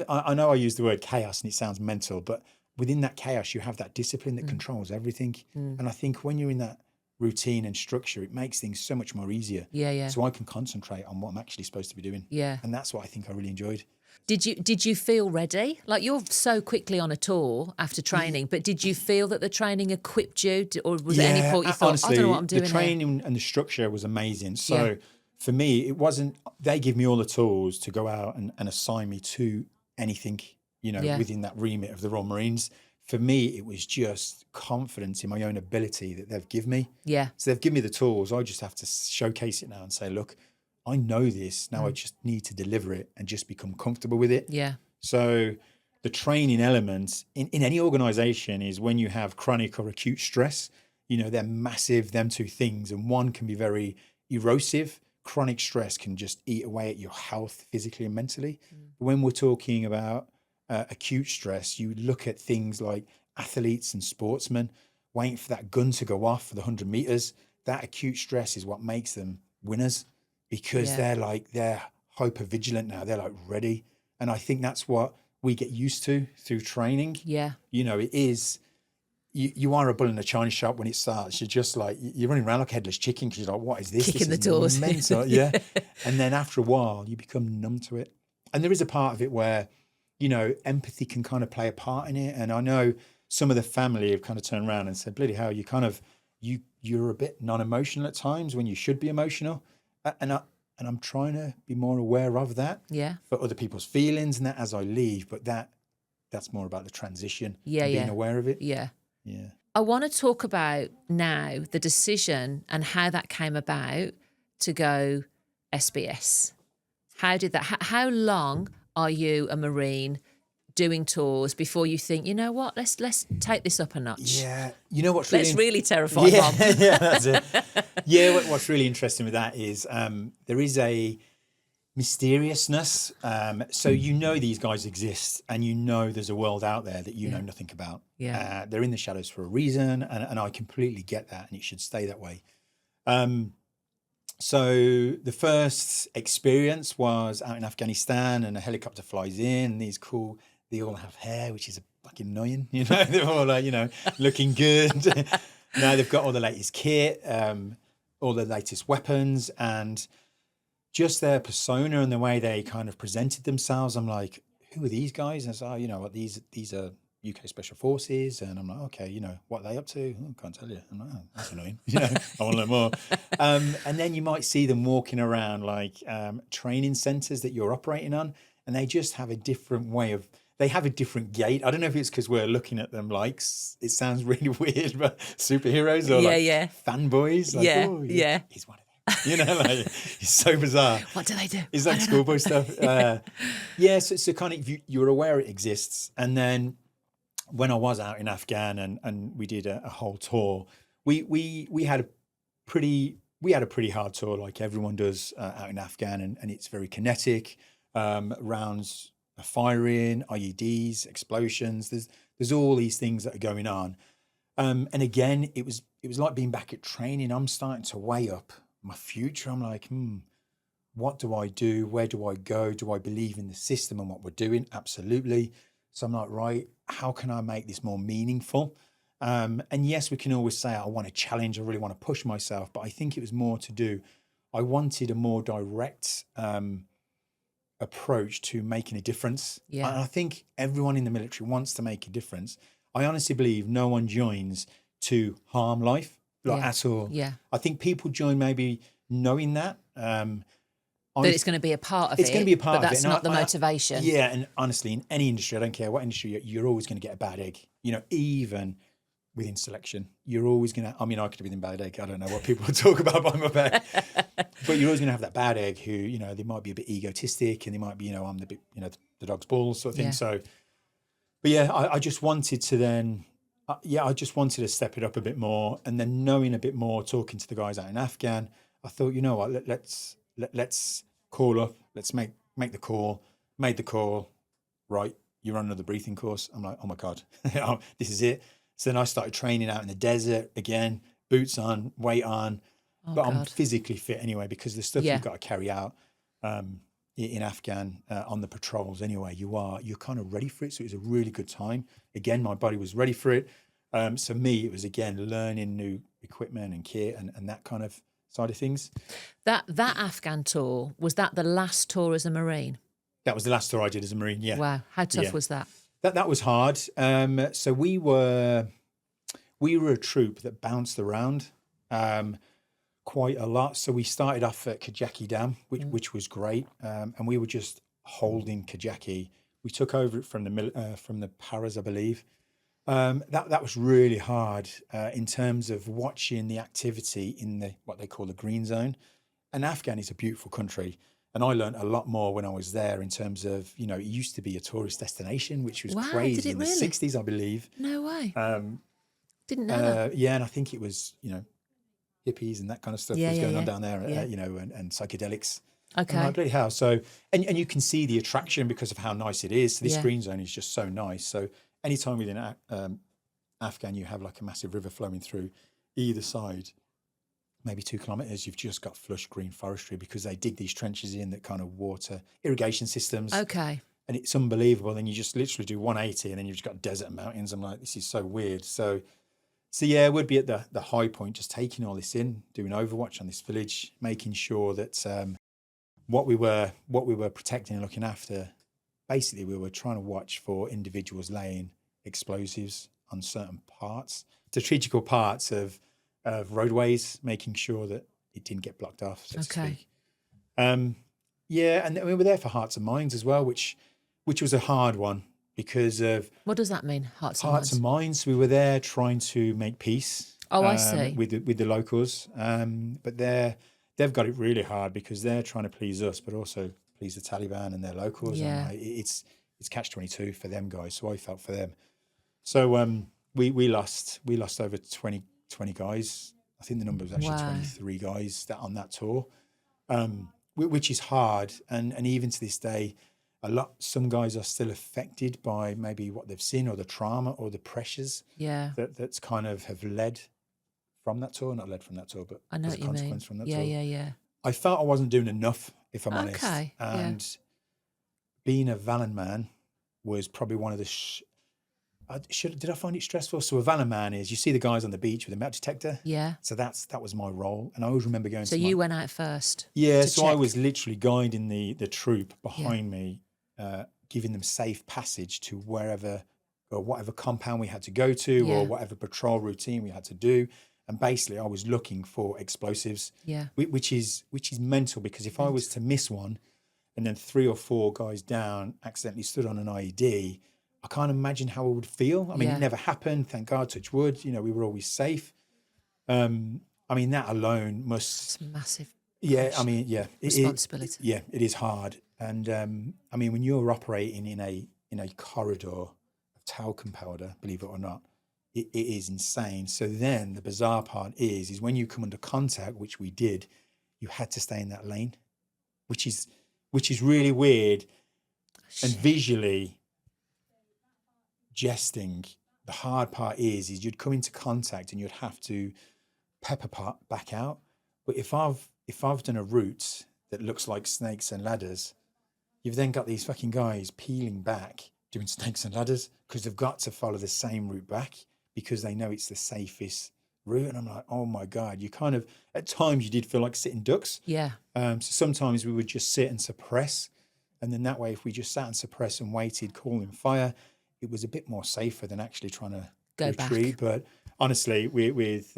I know I use the word chaos and it sounds mental, but within that chaos, you have that discipline that controls everything. And I think when you're in that routine and structure, it makes things so much more easier. Yeah. Yeah. So I can concentrate on what I'm actually supposed to be doing. Yeah. And that's what I think I really enjoyed. Did you feel ready? Like, you're so quickly on a tour after training, but did you feel that the training equipped you, or was there any point you thought, honestly, I don't know what I'm doing the here? training and the structure was amazing. So for me, it wasn't, they give me all the tools to go out and assign me to anything, within that remit of the Royal Marines. For me, it was just confidence in my own ability that they've given me. Yeah. So they've given me the tools. I just have to showcase it now and say, look, I know this. Now I just need to deliver it and just become comfortable with it. Yeah. So the training element in any organization is when you have chronic or acute stress, they're massive, them two things. And one can be very erosive. Chronic stress can just eat away at your health physically and mentally. But when we're talking about acute stress, you look at things like athletes and sportsmen waiting for that gun to go off for the 100 meters. That acute stress is what makes them winners, because they're hyper vigilant now. They're like ready. And I think that's what we get used to through training. Yeah. It is, you are a bull in a china shop when it starts. You're just like, you're running around like a headless chicken because you're like, what is this? Kicking this the doors. Mental. Yeah. And then after a while, you become numb to it. And there is a part of it where, empathy can kind of play a part in it. And I know some of the family have kind of turned around and said, bloody hell, you're a bit non-emotional at times when you should be emotional. And I'm trying to be more aware of that for other people's feelings and that as I leave. But that's more about the transition. Being aware of it. Yeah. Yeah. I want to talk about now the decision and how that came about to go SBS. How did that? How long are you a Marine doing tours before you think, you know what, let's take this up a notch? Yeah. You know what's let's really terrify Mom. Yeah, that's it. Yeah. What's really interesting with that is there is a mysteriousness. So these guys exist, and there's a world out there that you know nothing about. Yeah. They're in the shadows for a reason, and I completely get that, and it should stay that way. So the first experience was out in Afghanistan, and a helicopter flies in, and they all have hair, which is fucking annoying. They're all like, looking good. Now they've got all the latest kit, all the latest weapons, and just their persona and the way they kind of presented themselves. I'm like, who are these guys? And I said, what, these are UK Special Forces. And I'm like, okay, what are they up to? Oh, can't tell you. I'm like, oh, that's annoying. I want to learn more. And then you might see them walking around like training centers that you're operating on, and they just have a different they have a different gait. I don't know if it's because we're looking at them like, it sounds really weird, but superheroes or fanboys. Like, yeah. He's one of them. It's so bizarre. What do they do? It's like schoolboy stuff. So kind of you're aware it exists. And then when I was out in Afghan and we did a whole tour, we had a pretty hard tour, like everyone does out in Afghan, and it's very kinetic. Rounds are firing, IEDs, explosions. There's all these things that are going on. And again, it was like being back at training. I'm starting to weigh up my future. I'm like, what do I do? Where do I go? Do I believe in the system and what we're doing? Absolutely. So I'm like, right, how can I make this more meaningful? And yes, we can always say, I want to challenge, I really want to push myself, but I think it was more to do, I wanted a more direct approach to making a difference. Yeah. And I think everyone in the military wants to make a difference. I honestly believe no one joins to harm life, at all. Yeah. I think people join maybe knowing that. That it's going to be a part of it. It's going to be a part of it. But that's not the motivation. Yeah, and honestly, in any industry, I don't care what industry, you're always going to get a bad egg. Even within selection, you're always going to, I could be in bad egg. I don't know what people talk about by my back. But you're always going to have that bad egg who, they might be a bit egotistic, and they might be, I'm the bit, the dog's balls sort of thing. Yeah. So, but yeah, I just wanted to then, I just wanted to step it up a bit more. And then knowing a bit more, talking to the guys out in Afghan, I thought, you know what, let's call up, let's make the call, made the call, right, you're on another breathing course. I'm like, oh my God, this is it. So then I started training out in the desert again, boots on, weight on, but I'm physically fit anyway, because the stuff you've got to carry out in Afghan on the patrols anyway, you're kind of ready for it. So it was a really good time. Again, my body was ready for it. So me, it was again learning new equipment and kit and that kind of side of things. That Afghan tour, was that the last tour as a Marine? That was the last tour I did as a Marine. Yeah. Wow, how tough was that? That was hard. So we were a troop that bounced around quite a lot. So we started off at Kajaki Dam, which was great, and we were just holding Kajaki. We took over it from the paras, I believe. That was really hard in terms of watching the activity in what they call the green zone. And Afghan is a beautiful country. And I learned a lot more when I was there in terms of, it used to be a tourist destination, which was crazy in the 60s, I believe. No way. Didn't know that. Yeah, and I think it was, hippies and that kind of stuff was going on down there, and psychedelics. Okay. And like, bloody hell. So, and you can see the attraction because of how nice it is. So this green zone is just so nice. So anytime within Afghan, you have like a massive river flowing through either side, maybe 2 kilometers, you've just got flush green forestry because they dig these trenches in that kind of water irrigation systems. Okay. And it's unbelievable. Then you just literally do 180 and then you've just got desert and mountains. I'm like, this is so weird. So yeah, we'd be at the high point, just taking all this in, doing overwatch on this village, making sure that what we were protecting and looking after, basically we were trying to watch for individuals laying explosives on certain parts, strategical parts of roadways, making sure that it didn't get blocked off, so to speak. Yeah, and we were there for Hearts and Minds as well, which was a hard one because of... What does that mean, Hearts and Minds? Hearts and Minds, we were there trying to make peace. Oh, I see. With the locals. But they've got it really hard because they're trying to please us, but also please the Taliban and their locals. Yeah. And it's catch-22 for them guys, so I felt for them. So we lost over 20 guys. I think the number was actually 23 guys on that tour, which is hard. And even to this day, some guys are still affected by maybe what they've seen or the trauma or the pressures that's kind of have led from that tour, not led from that tour, but I know as a consequence from that tour. Yeah. I felt I wasn't doing enough, if I'm honest. Okay. And being a Valen man was probably one of the... did I find it stressful? So a Valen man is, you see the guys on the beach with a metal detector. Yeah. So that was my role. And I always remember going So you went out first? Yeah, so check. I was literally guiding the troop behind me, giving them safe passage to wherever or whatever compound we had to go to or whatever patrol routine we had to do. And basically I was looking for explosives, which is mental, because if I was to miss one and then 3 or 4 guys down accidentally stood on an IED, I can't imagine how I would feel. I mean, it never happened. Thank God, touch wood. We were always safe. I mean, that alone must... It's massive. Yeah, I mean, responsibility. It is hard. And I mean, when you're operating in a corridor of talcum powder, believe it or not, it is insane. So then the bizarre part is when you come under contact, which we did, you had to stay in that lane, which is really weird. And visually jesting, the hard part is you'd come into contact and you'd have to pepper pot back out. But if I've done a route that looks like snakes and ladders, you've then got these fucking guys peeling back doing snakes and ladders because they've got to follow the same route back because they know it's the safest route. And I'm like, oh my God, you kind of, at times you did feel like sitting ducks. Yeah. So sometimes we would just sit and suppress. And then that way, if we just sat and suppressed and waited, calling fire, it was a bit more safer than actually trying to retreat. But honestly, with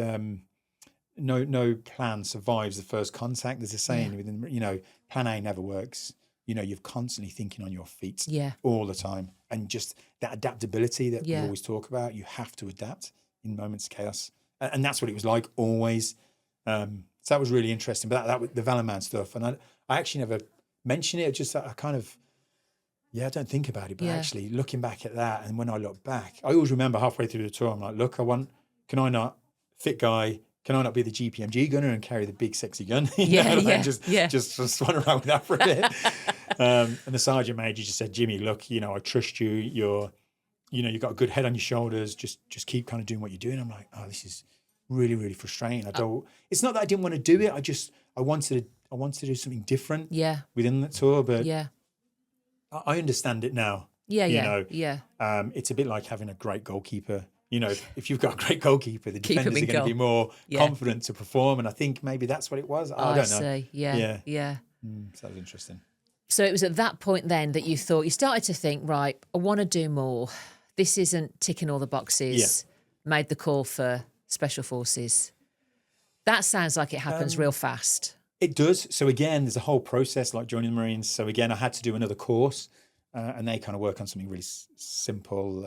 no plan survives the first contact. There's a saying within, plan A never works. You're constantly thinking on your feet all the time. And just that adaptability that we always talk about, you have to adapt in moments of chaos. And that's what it was like always. So that was really interesting. But that the Valen Man stuff. And I actually never mentioned it. Just that I kind of, I don't think about it. But actually looking back at that, and when I look back, I always remember halfway through the tour, I'm like, look, can I not, fit guy, can I not be the GPMG gunner and carry the big sexy gun? Just swan around with that for a bit. And the sergeant major just said, Jimmy, look, I trust you. You've got a good head on your shoulders. Just keep kind of doing what you're doing. I'm like, oh, this is really, really frustrating. It's not that I didn't want to do it. I wanted to do something different within that tour, but I understand it now. It's a bit like having a great goalkeeper. If you've got a great goalkeeper, the defenders are going to be more confident to perform. And I think maybe that's what it was. I don't know. See. Yeah. So that was interesting. So it was at that point then that you started to think, right, I want to do more. This isn't ticking all the boxes. Made the call for Special Forces. That sounds like it happens real fast. It does. So again, there's a whole process like joining the Marines. So again, I had to do another course and they kind of work on something really simple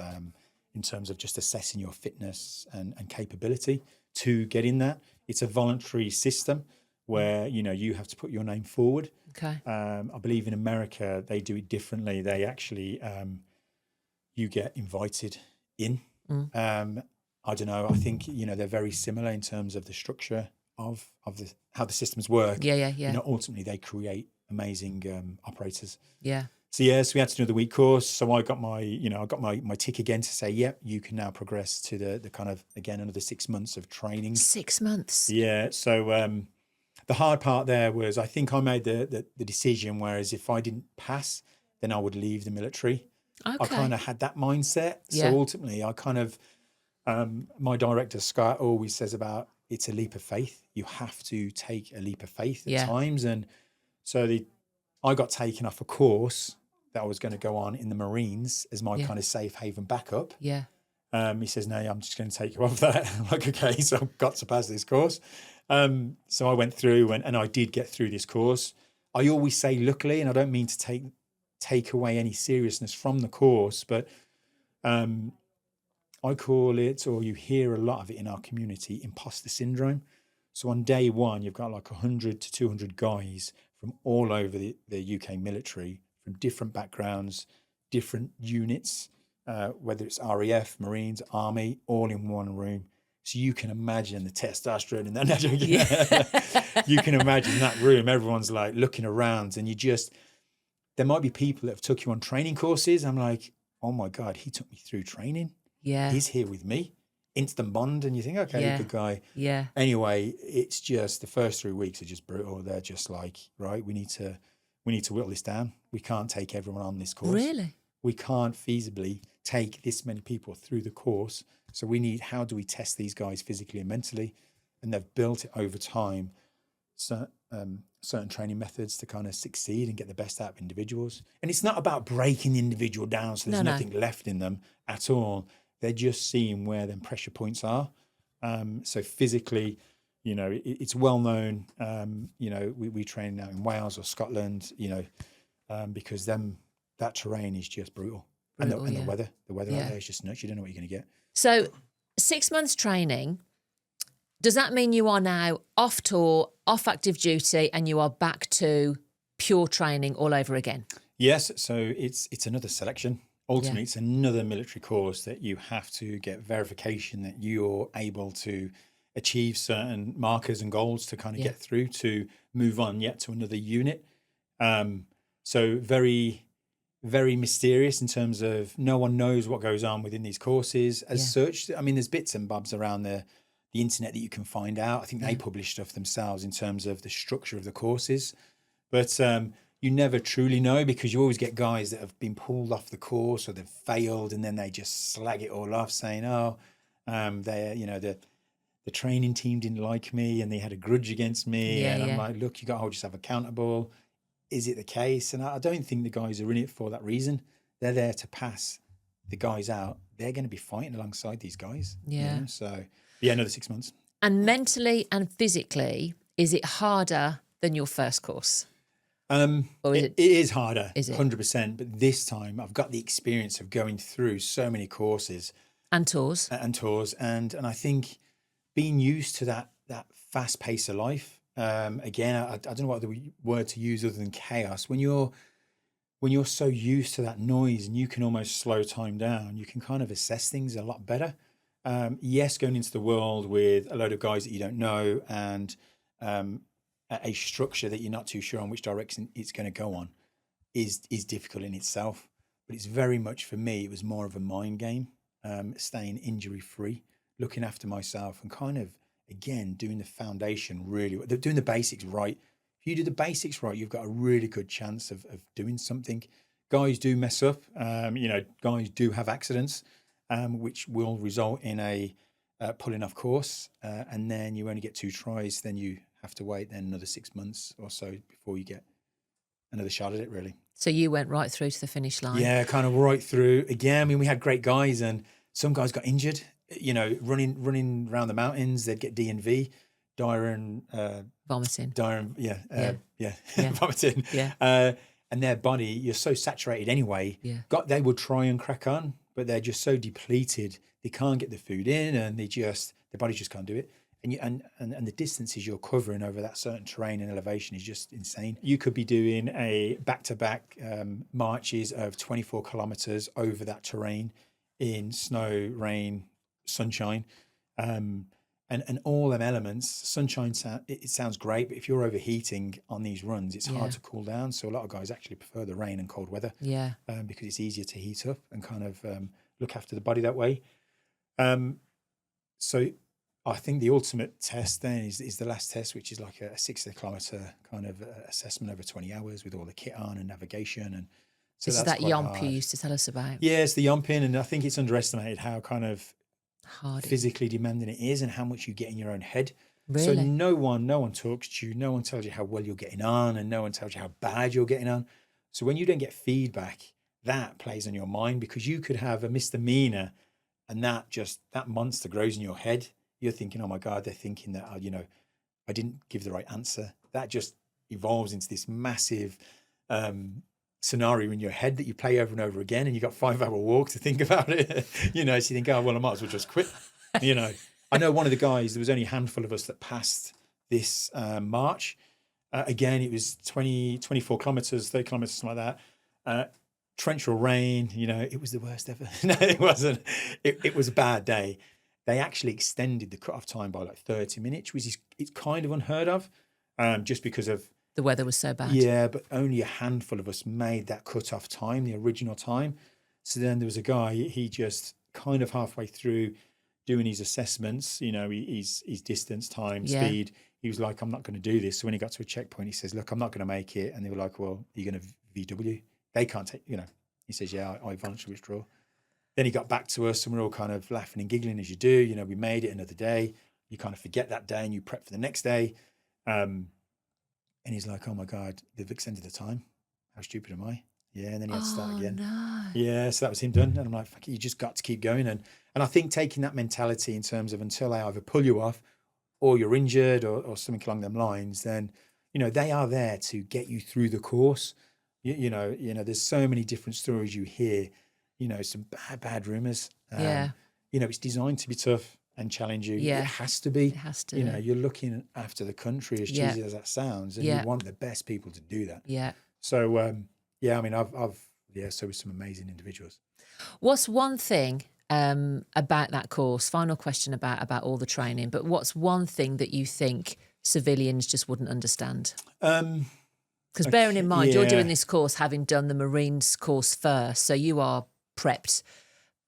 in terms of just assessing your fitness and capability to get in that. It's a voluntary system where, you have to put your name forward. Okay. I believe in America, they do it differently. They actually, you get invited in. I don't know. I think, they're very similar in terms of the structure of how the systems work. Ultimately, they create amazing operators. So we had to do the week course. So I got my tick again to say, you can now progress to the kind of, again, another 6 months of training. 6 months. Yeah. So the hard part there was, I think I made the decision, whereas if I didn't pass, then I would leave the military. Okay. I kind of had that mindset. So ultimately I kind of, my director, Scott, always says about it's a leap of faith. You have to take a leap of faith at times. And so I got taken off a course that I was going to go on in the Marines as my kind of safe haven backup. He says, no, I'm just going to take you off that. I'm like, okay, so I've got to pass this course. So I went through and I did get through this course. I always say luckily, and I don't mean to take away any seriousness from the course, but I call it, or you hear a lot of it in our community, imposter syndrome. So on day one, you've got like 100 to 200 guys from all over the UK military, from different backgrounds, different units, whether it's RAF, Marines, Army, all in one room. So you can imagine the testosterone in that. You can imagine that room. Everyone's like looking around, and there might be people that have took you on training courses. I'm like, oh my God, he took me through training. He's here with me. Instant bond. And you think, okay, good guy. Anyway, it's just the first 3 weeks are just brutal. They're just like, right, we need to whittle this down. We can't take everyone on this course. Really? We can't feasibly take this many people through the course. So how do we test these guys physically and mentally? And they've built it over time, certain training methods to kind of succeed and get the best out of individuals. And it's not about breaking the individual down so there's nothing left in them at all. They're just seeing where them pressure points are. So physically, it's well known, we train now in Wales or Scotland, because that terrain is just brutal. And the weather out there is just nuts. You don't know what you're going to get. So 6 months training, does that mean you are now off tour, off active duty, and you are back to pure training all over again? Yes. So it's another selection. Ultimately, it's another military course that you have to get verification that you're able to achieve certain markers and goals to kind of get through to move on yet to another unit. So very, very mysterious in terms of no one knows what goes on within these courses as such. I mean, there's bits and bobs around the internet that you can find out. I think they publish stuff themselves in terms of the structure of the courses. But you never truly know, because you always get guys that have been pulled off the course or they've failed, and then they just slag it all off saying, the training team didn't like me and they had a grudge against me. I'm like, look, you got to hold yourself accountable. Is it the case? And I don't think the guys are in it for that reason. They're there to pass the guys out. They're going to be fighting alongside these guys. So another 6 months. And mentally and physically, is it harder than your first course? Or it is harder, is it? 100%. But this time I've got the experience of going through so many courses. And tours. And I think being used to that fast pace of life, again, I don't know what the word to use other than chaos. When you're so used to that noise and you can almost slow time down, you can kind of assess things a lot better. Yes, going into the world with a load of guys that you don't know and a structure that you're not too sure on which direction it's going to go on is difficult in itself. But it's very much, for me, it was more of a mind game, staying injury free, looking after myself, and kind of, again, doing the foundation really, doing the basics right. If you do the basics right, you've got a really good chance of doing something. Guys do mess up, guys do have accidents, which will result in a pulling off course, and then you only get 2 tries, then you have to wait then another 6 months or so before you get another shot at it, really. So you went right through to the finish line. Yeah, kind of right through. Again, I mean, we had great guys, and some guys got injured, running around the mountains. They'd get DNV, vomiting. Vomiting. Yeah. And their body, you're so saturated anyway. Yeah. They would try and crack on, but they're just so depleted. They can't get the food in, and their body just can't do it. And the distances you're covering over that certain terrain and elevation is just insane. You could be doing a back-to-back marches of 24 kilometers over that terrain in snow, rain, sunshine, and all them elements. Sunshine, it sounds great, but if you're overheating on these runs, it's hard to cool down. So a lot of guys actually prefer the rain and cold weather, because it's easier to heat up and kind of look after the body that way. So I think the ultimate test then is the last test, which is like a 60 kilometer kind of assessment over 20 hours with all the kit on and navigation. And so this is that yomp you used to tell us about. Yeah, it's the yomping, and I think it's underestimated how kind of hard physically demanding it is and how much you get in your own head. Really? So no one talks to you, no one tells you how well you're getting on, and no one tells you how bad you're getting on. So when you don't get feedback, that plays on your mind, because you could have a misdemeanor and that monster grows in your head. You're thinking, oh my God, they're thinking that, I didn't give the right answer. That just evolves into this massive scenario in your head that you play over and over again, and you got 5-hour walk to think about it. So you think, oh, well, I might as well just quit. I know one of the guys, there was only a handful of us that passed this march. Again, it was 24 kilometers, 30 kilometers, something like that. Torrential rain, it was the worst ever. No, it wasn't. It was a bad day. They actually extended the cutoff time by like 30 minutes, which it's kind of unheard of, just because of the weather was so bad. Yeah, but only a handful of us made that cutoff time, the original time. So then there was a guy, he just kind of halfway through doing his assessments, his distance, time, speed. He was like, I'm not going to do this. So when he got to a checkpoint, he says, look, I'm not going to make it. And they were like, well, are you going to VW? They can't take, He says, yeah, I voluntarily withdraw. Then he got back to us, and we're all kind of laughing and giggling as you do. We made it another day. You kind of forget that day and you prep for the next day. And he's like, oh my God, they've extended the time. How stupid am I? Yeah, and then he had to start again. No. Yeah, so that was him done. And I'm like, fuck it, you just got to keep going. And I think taking that mentality in terms of until they either pull you off or you're injured or something along them lines, then, they are there to get you through the course. There's so many different stories you hear, some bad rumors. It's designed to be tough and challenge you. Yeah. It has to be. It has to. You're looking after the country, as cheesy as that sounds, and you want the best people to do that. Yeah. So, I've so with some amazing individuals. What's one thing about that course? Final question about all the training, but what's one thing that you think civilians just wouldn't understand? Because bearing in mind, you're doing this course having done the Marines course first, so you are prepped.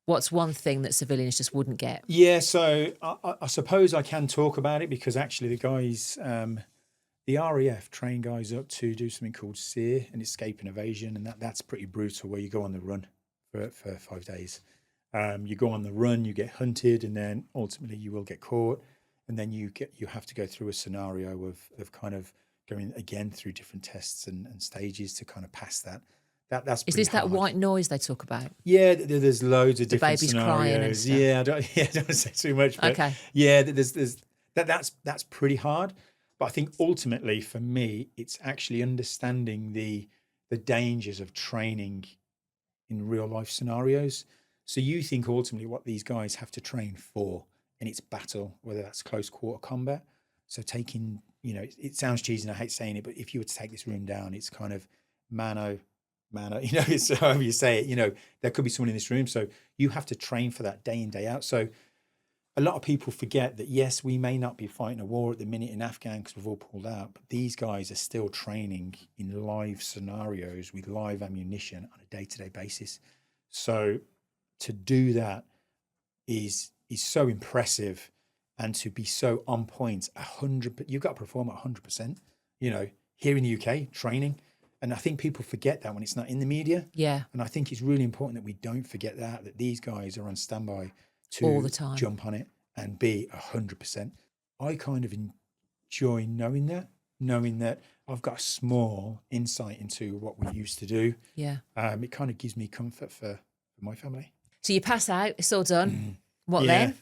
What's one thing that civilians just wouldn't get? Yeah, so I suppose I can talk about it, because actually the guys, the RAF train guys up to do something called SEER, and escape and evasion, and that's pretty brutal, where you go on the run for 5 days. You go on the run, you get hunted, and then ultimately you will get caught, and then you have to go through a scenario of kind of going again through different tests and stages to kind of pass that. That's is this hard. that white noise they talk about? Yeah, there's loads of different baby's scenarios. Crying and stuff. Yeah, I don't want to say too much. But okay. Yeah, that's pretty hard. But I think ultimately for me, it's actually understanding the dangers of training in real life scenarios. So you think ultimately what these guys have to train for, and it's battle, whether that's close quarter combat. So taking, it sounds cheesy and I hate saying it, but if you were to take this room down, it's kind of mano, it's however you say it, there could be someone in this room. So you have to train for that day in, day out. So a lot of people forget that, yes, we may not be fighting a war at the minute in Afghan because we've all pulled out, but these guys are still training in live scenarios with live ammunition on a day-to-day basis. So to do that is so impressive, and to be so on point, 100%, you've got to perform at 100%, you know, here in the UK, training. And I think people forget that when it's not in the media. Yeah. And I think it's really important that we don't forget that these guys are on standby to All the time. jump on it and be 100%. I kind of enjoy knowing that I've got a small insight into what we used to do. Yeah. It kind of gives me comfort for my family. So you pass out, it's all done. What Yeah. then?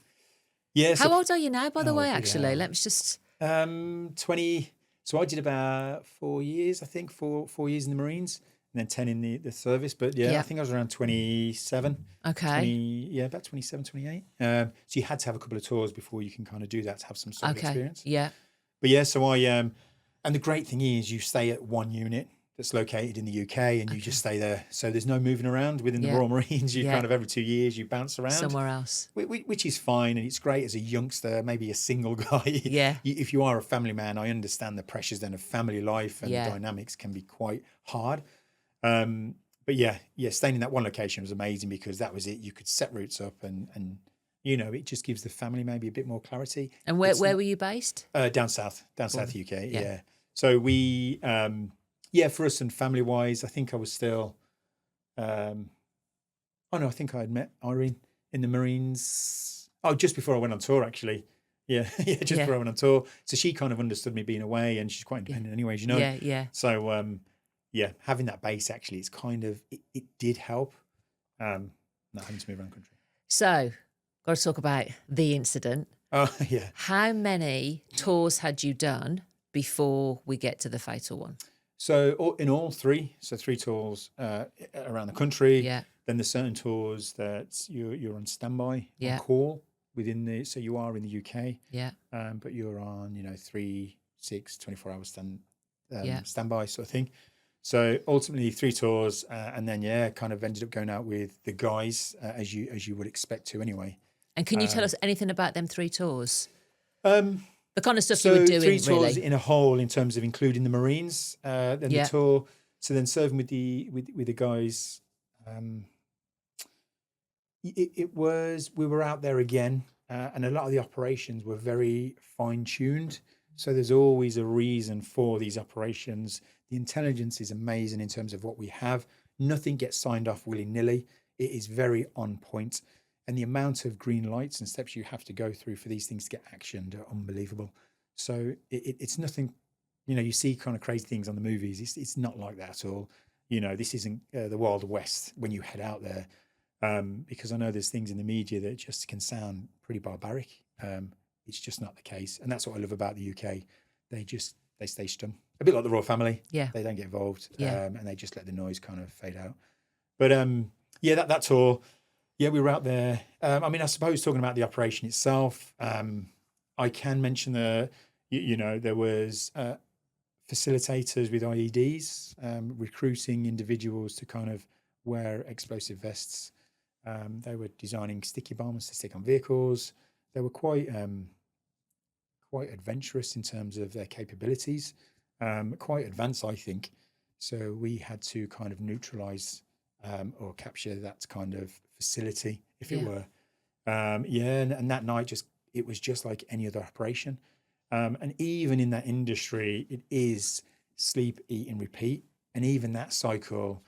Yeah. How old are you now, by the way, good actually? hell. Let's just... 20. So I did about 4 years, I think, 4 years in the Marines, and then 10 in the service. But yeah, I think I was around 27. Okay. About 27, 28. So you had to have a couple of tours before you can kind of do that, to have some sort of experience. Yeah. But yeah, so I, and the great thing is you stay at one unit that's located in the UK, and you just stay there. So there's no moving around within the Royal Marines. You kind of every 2 years you bounce around somewhere else, which is fine, and it's great as a youngster, maybe a single guy. Yeah. If you are a family man, I understand the pressures then of family life, and the dynamics can be quite hard. But yeah, staying in that one location was amazing because that was it. You could set routes up, and you know, it just gives the family maybe a bit more clarity. And where were you based? Down south UK. Yeah. So we, for us and family wise, I think I was still, I think I had met Irene in the Marines. Oh, just before I went on tour, actually. Yeah, before I went on tour. So she kind of understood me being away, and she's quite independent anyways, you know. Yeah. So, having that base, actually, it's kind of, it did help, not having to move around the country. So, got to talk about the incident. Oh, yeah. How many tours had you done before we get to the fatal one? So in all 3, so 3 tours around the country. Yeah. Then there's certain tours that you're on standby, on call within the, so you are in the UK. Yeah. But you're on, 3, 6, 24 hours standby sort of thing. So ultimately 3 tours, and then kind of ended up going out with the guys as you would expect to anyway. And can you tell us anything about them 3 tours? The kind of stuff so you were doing, 3 tours really. in a whole, in terms of including the Marines. Then the tour. So then serving with the guys. We were out there again, and a lot of the operations were very fine tuned. So there's always a reason for these operations. The intelligence is amazing in terms of what we have. Nothing gets signed off willy-nilly. It is very on point. And the amount of green lights and steps you have to go through for these things to get actioned are unbelievable. So it's nothing, you see kind of crazy things on the movies. It's not like that at all. This isn't the Wild West when you head out there, because I know there's things in the media that just can sound pretty barbaric. It's just not the case. And that's what I love about the UK. They stay stum. A bit like the royal family. Yeah. They don't get involved. And they just let the noise kind of fade out. But that tour, we were out there. I suppose talking about the operation itself, I can mention there was facilitators with IEDs, recruiting individuals to kind of wear explosive vests. They were designing sticky bombs to stick on vehicles. They were quite adventurous in terms of their capabilities, quite advanced, I think. So we had to kind of neutralize or capture that kind of facility, if it were. And that night it was just like any other operation. And even in that industry, it is sleep, eat, and repeat. And even that cycle,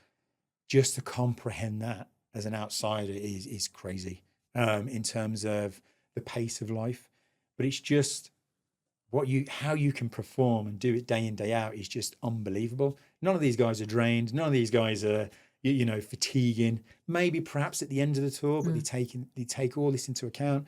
just to comprehend that as an outsider is crazy in terms of the pace of life. But it's just how you can perform and do it day in, day out is just unbelievable. None of these guys are drained. None of these guys are, fatiguing. Maybe perhaps at the end of the tour, but they take all this into account.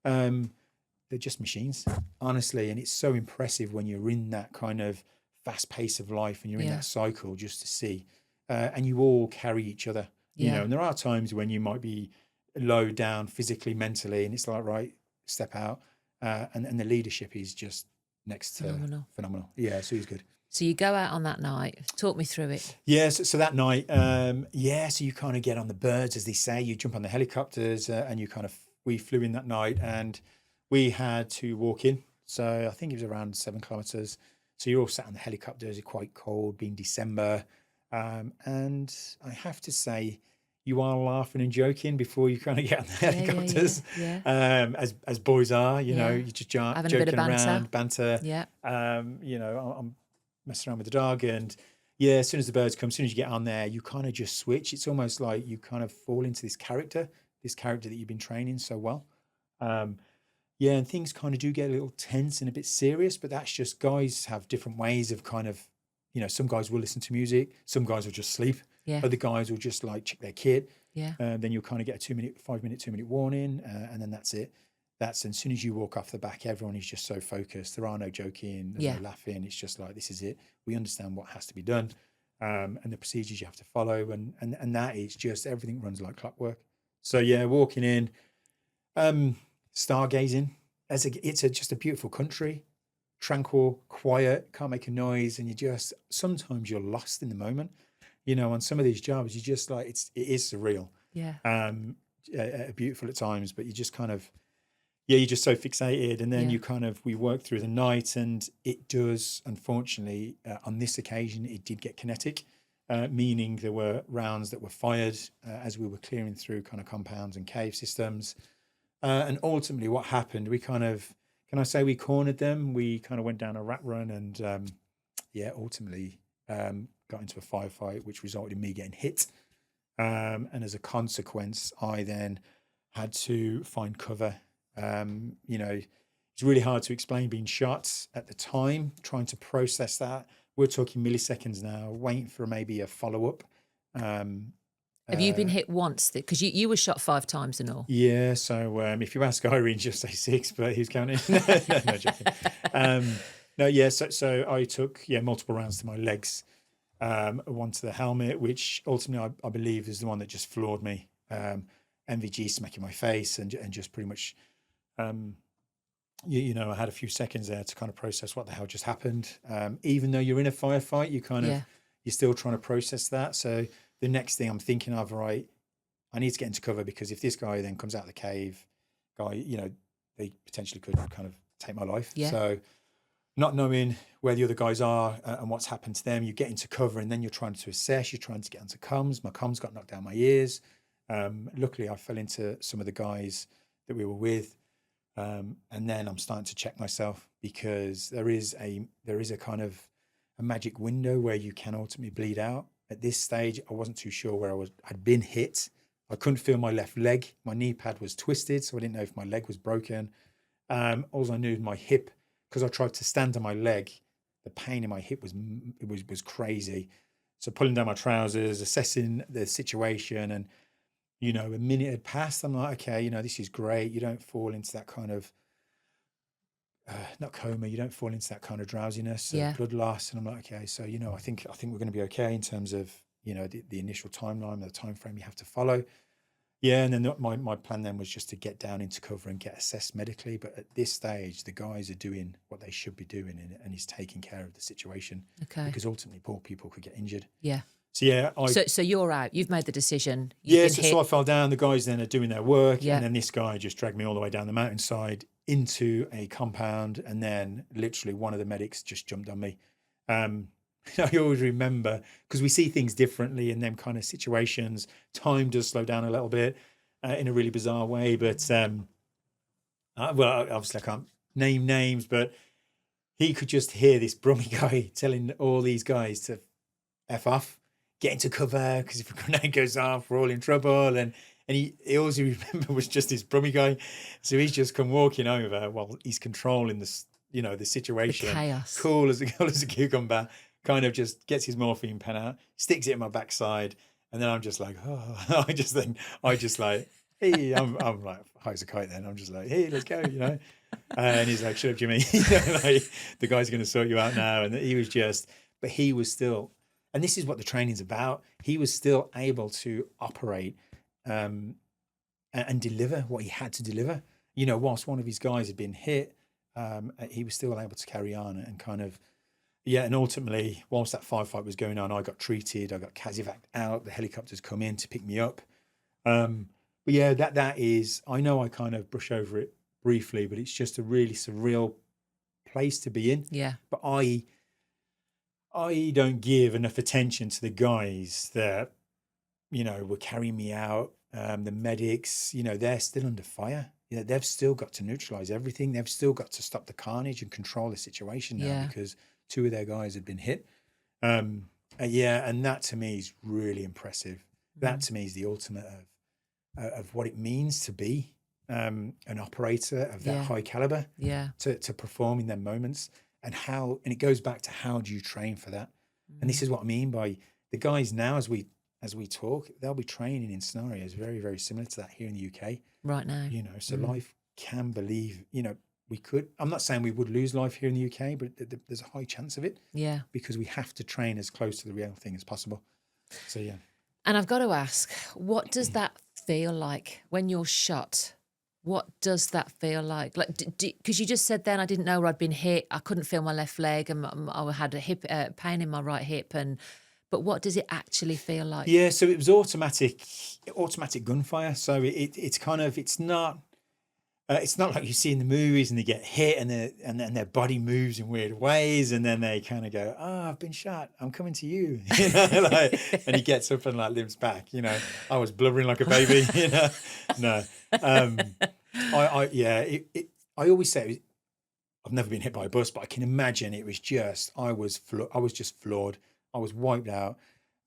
They're just machines, honestly. And it's so impressive when you're in that kind of fast pace of life and you're in that cycle, just to see. And you all carry each other, you know. And there are times when you might be low down physically, mentally, and it's like, right, step out. And the leadership is just next to phenomenal. Yeah, so he's good. So you go out on that night. Talk me through it. Yeah, so that night, so you kind of get on the birds, as they say. You jump on the helicopters and you kind of we flew in that night, and we had to walk in. So I think it was around 7 kilometers. So you're all sat on the helicopters, it's quite cold, being December. And I have to say, you are laughing and joking before you kind of get on the helicopters, as boys are, you know, you're just having joking a bit of around, banter. Yeah. You know, I'm messing around with the dog, and as soon as the birds come, as soon as you get on there, you kind of just switch. It's almost like you kind of fall into this character that you've been training so well. And things kind of do get a little tense and a bit serious, but that's just, guys have different ways of kind of, you know, some guys will listen to music, some guys will just sleep, other guys will just like check their kit. Then you'll kind of get a 2-minute warning, and then that's it. That's as soon as you walk off the back, everyone is just so focused. There are no joking, there's no laughing. It's just like, this is it. We understand what has to be done, and the procedures you have to follow, and that is just, everything runs like clockwork. So walking in, stargazing. It's just a beautiful country, tranquil, quiet, can't make a noise, and sometimes you're lost in the moment. You know, on some of these jobs, you just like, it is surreal. Beautiful at times, but you just kind of, you're just so fixated. And then we work through the night, and it does, unfortunately, on this occasion, it did get kinetic, meaning there were rounds that were fired as we were clearing through kind of compounds and cave systems. And ultimately what happened, we kind of, can I say we cornered them? We kind of went down a rat run, and ultimately got into a firefight, which resulted in me getting hit. And as a consequence, I then had to find cover. You know, it's really hard to explain being shot at the time, trying to process that. We're talking milliseconds now, waiting for maybe a follow-up. Have you been hit once? Because you were shot 5 times in all. Yeah, so if you ask Irene, she'll say 6, but he's counting. No, joking. So I took multiple rounds to my legs, one to the helmet, which ultimately I believe is the one that just floored me. MVG smacking my face, and just pretty much, you know, I had a few seconds there to kind of process what the hell just happened. Even though you're in a firefight, you kind of, you're still trying to process that. So the next thing I'm thinking of, right, I need to get into cover, because if this guy then comes out of the cave, you know, they potentially could kind of take my life. So not knowing where the other guys are and what's happened to them, you get into cover, and then you're trying to assess, you're trying to get onto comms. My comms got knocked down my ears. Luckily, I fell into some of the guys that we were with. And then I'm starting to check myself, because there is a kind of a magic window where you can ultimately bleed out. At this stage, I wasn't too sure where I'd been hit. I couldn't feel my left leg. My knee pad was twisted, so I didn't know if my leg was broken. All I knew, my hip, because I tried to stand on my leg, the pain in my hip was crazy. So pulling down my trousers, assessing the situation, and you know, a minute had passed. I'm like, okay, you know, this is great. You don't fall into that kind of not coma. You don't fall into that kind of drowsiness, blood loss. And I'm like, okay, so you know, I think we're going to be okay in terms of, you know, the initial timeline, the time frame you have to follow. And then my plan then was just to get down into cover and get assessed medically. But at this stage, the guys are doing what they should be doing, and he's taking care of the situation. Okay. Because ultimately, poor people could get injured. So you're out. You've made the decision. So I fell down. The guys then are doing their work, and then this guy just dragged me all the way down the mountainside into a compound, and then literally one of the medics just jumped on me. I always remember, because we see things differently in them kind of situations. Time does slow down a little bit in a really bizarre way. But well, obviously I can't name names, but he could just hear this brummy guy telling all these guys to F off, get into cover, because if a grenade goes off, we're all in trouble. And he all he remember was just this brummy guy. So he's just come walking over while he's controlling this, you know, the situation. The chaos. Cool as a cucumber. Kind of just gets his morphine pen out, sticks it in my backside, and then I'm just like, oh, I just like, hey, I'm like high as a kite. Then I'm just like, hey, let's go, you know. And he's like, shut up, Jimmy. Like, the guy's going to sort you out now. And he was just, but he was still, and this is what the training's about. He was still able to operate and deliver what he had to deliver. You know, whilst one of his guys had been hit, he was still able to carry on and kind of. And ultimately, whilst that firefight was going on, I got treated. I got CASEVAC'd out. The helicopters come in to pick me up. But yeah, that is, I know I kind of brush over it briefly, but it's just a really surreal place to be in. Yeah. But I don't give enough attention to the guys that, you know, were carrying me out. The medics, you know, they're still under fire. You know, they've still got to neutralize everything. They've still got to stop the carnage and control the situation now because 2 of their guys had been hit. Yeah, and that to me is really impressive. That to me is the ultimate of what it means to be an operator of that high caliber. Yeah. To perform in their moments, and it goes back to how do you train for that? And this is what I mean by the guys now, as we talk, they'll be training in scenarios very, very similar to that here in the UK right now. You know, so life can believe, you know, we could, I'm not saying we would lose life here in the UK, but there's a high chance of it. Yeah. Because we have to train as close to the real thing as possible. So, yeah. And I've got to ask, what does that feel like when you're shot? What does that feel like? Like, because you just said then I didn't know where I'd been hit. I couldn't feel my left leg, and I had a hip pain in my right hip. But what does it actually feel like? Yeah, so it was automatic gunfire. So it's kind of, it's not like you see in the movies and they get hit and then their body moves in weird ways and then they kind of go, oh, I've been shot, I'm coming to you, you know, like, and he gets up and like limps back, you know. I was blubbering like a baby, you know. No, I always say I've never been hit by a bus, but I can imagine it was just I was just floored. I was wiped out.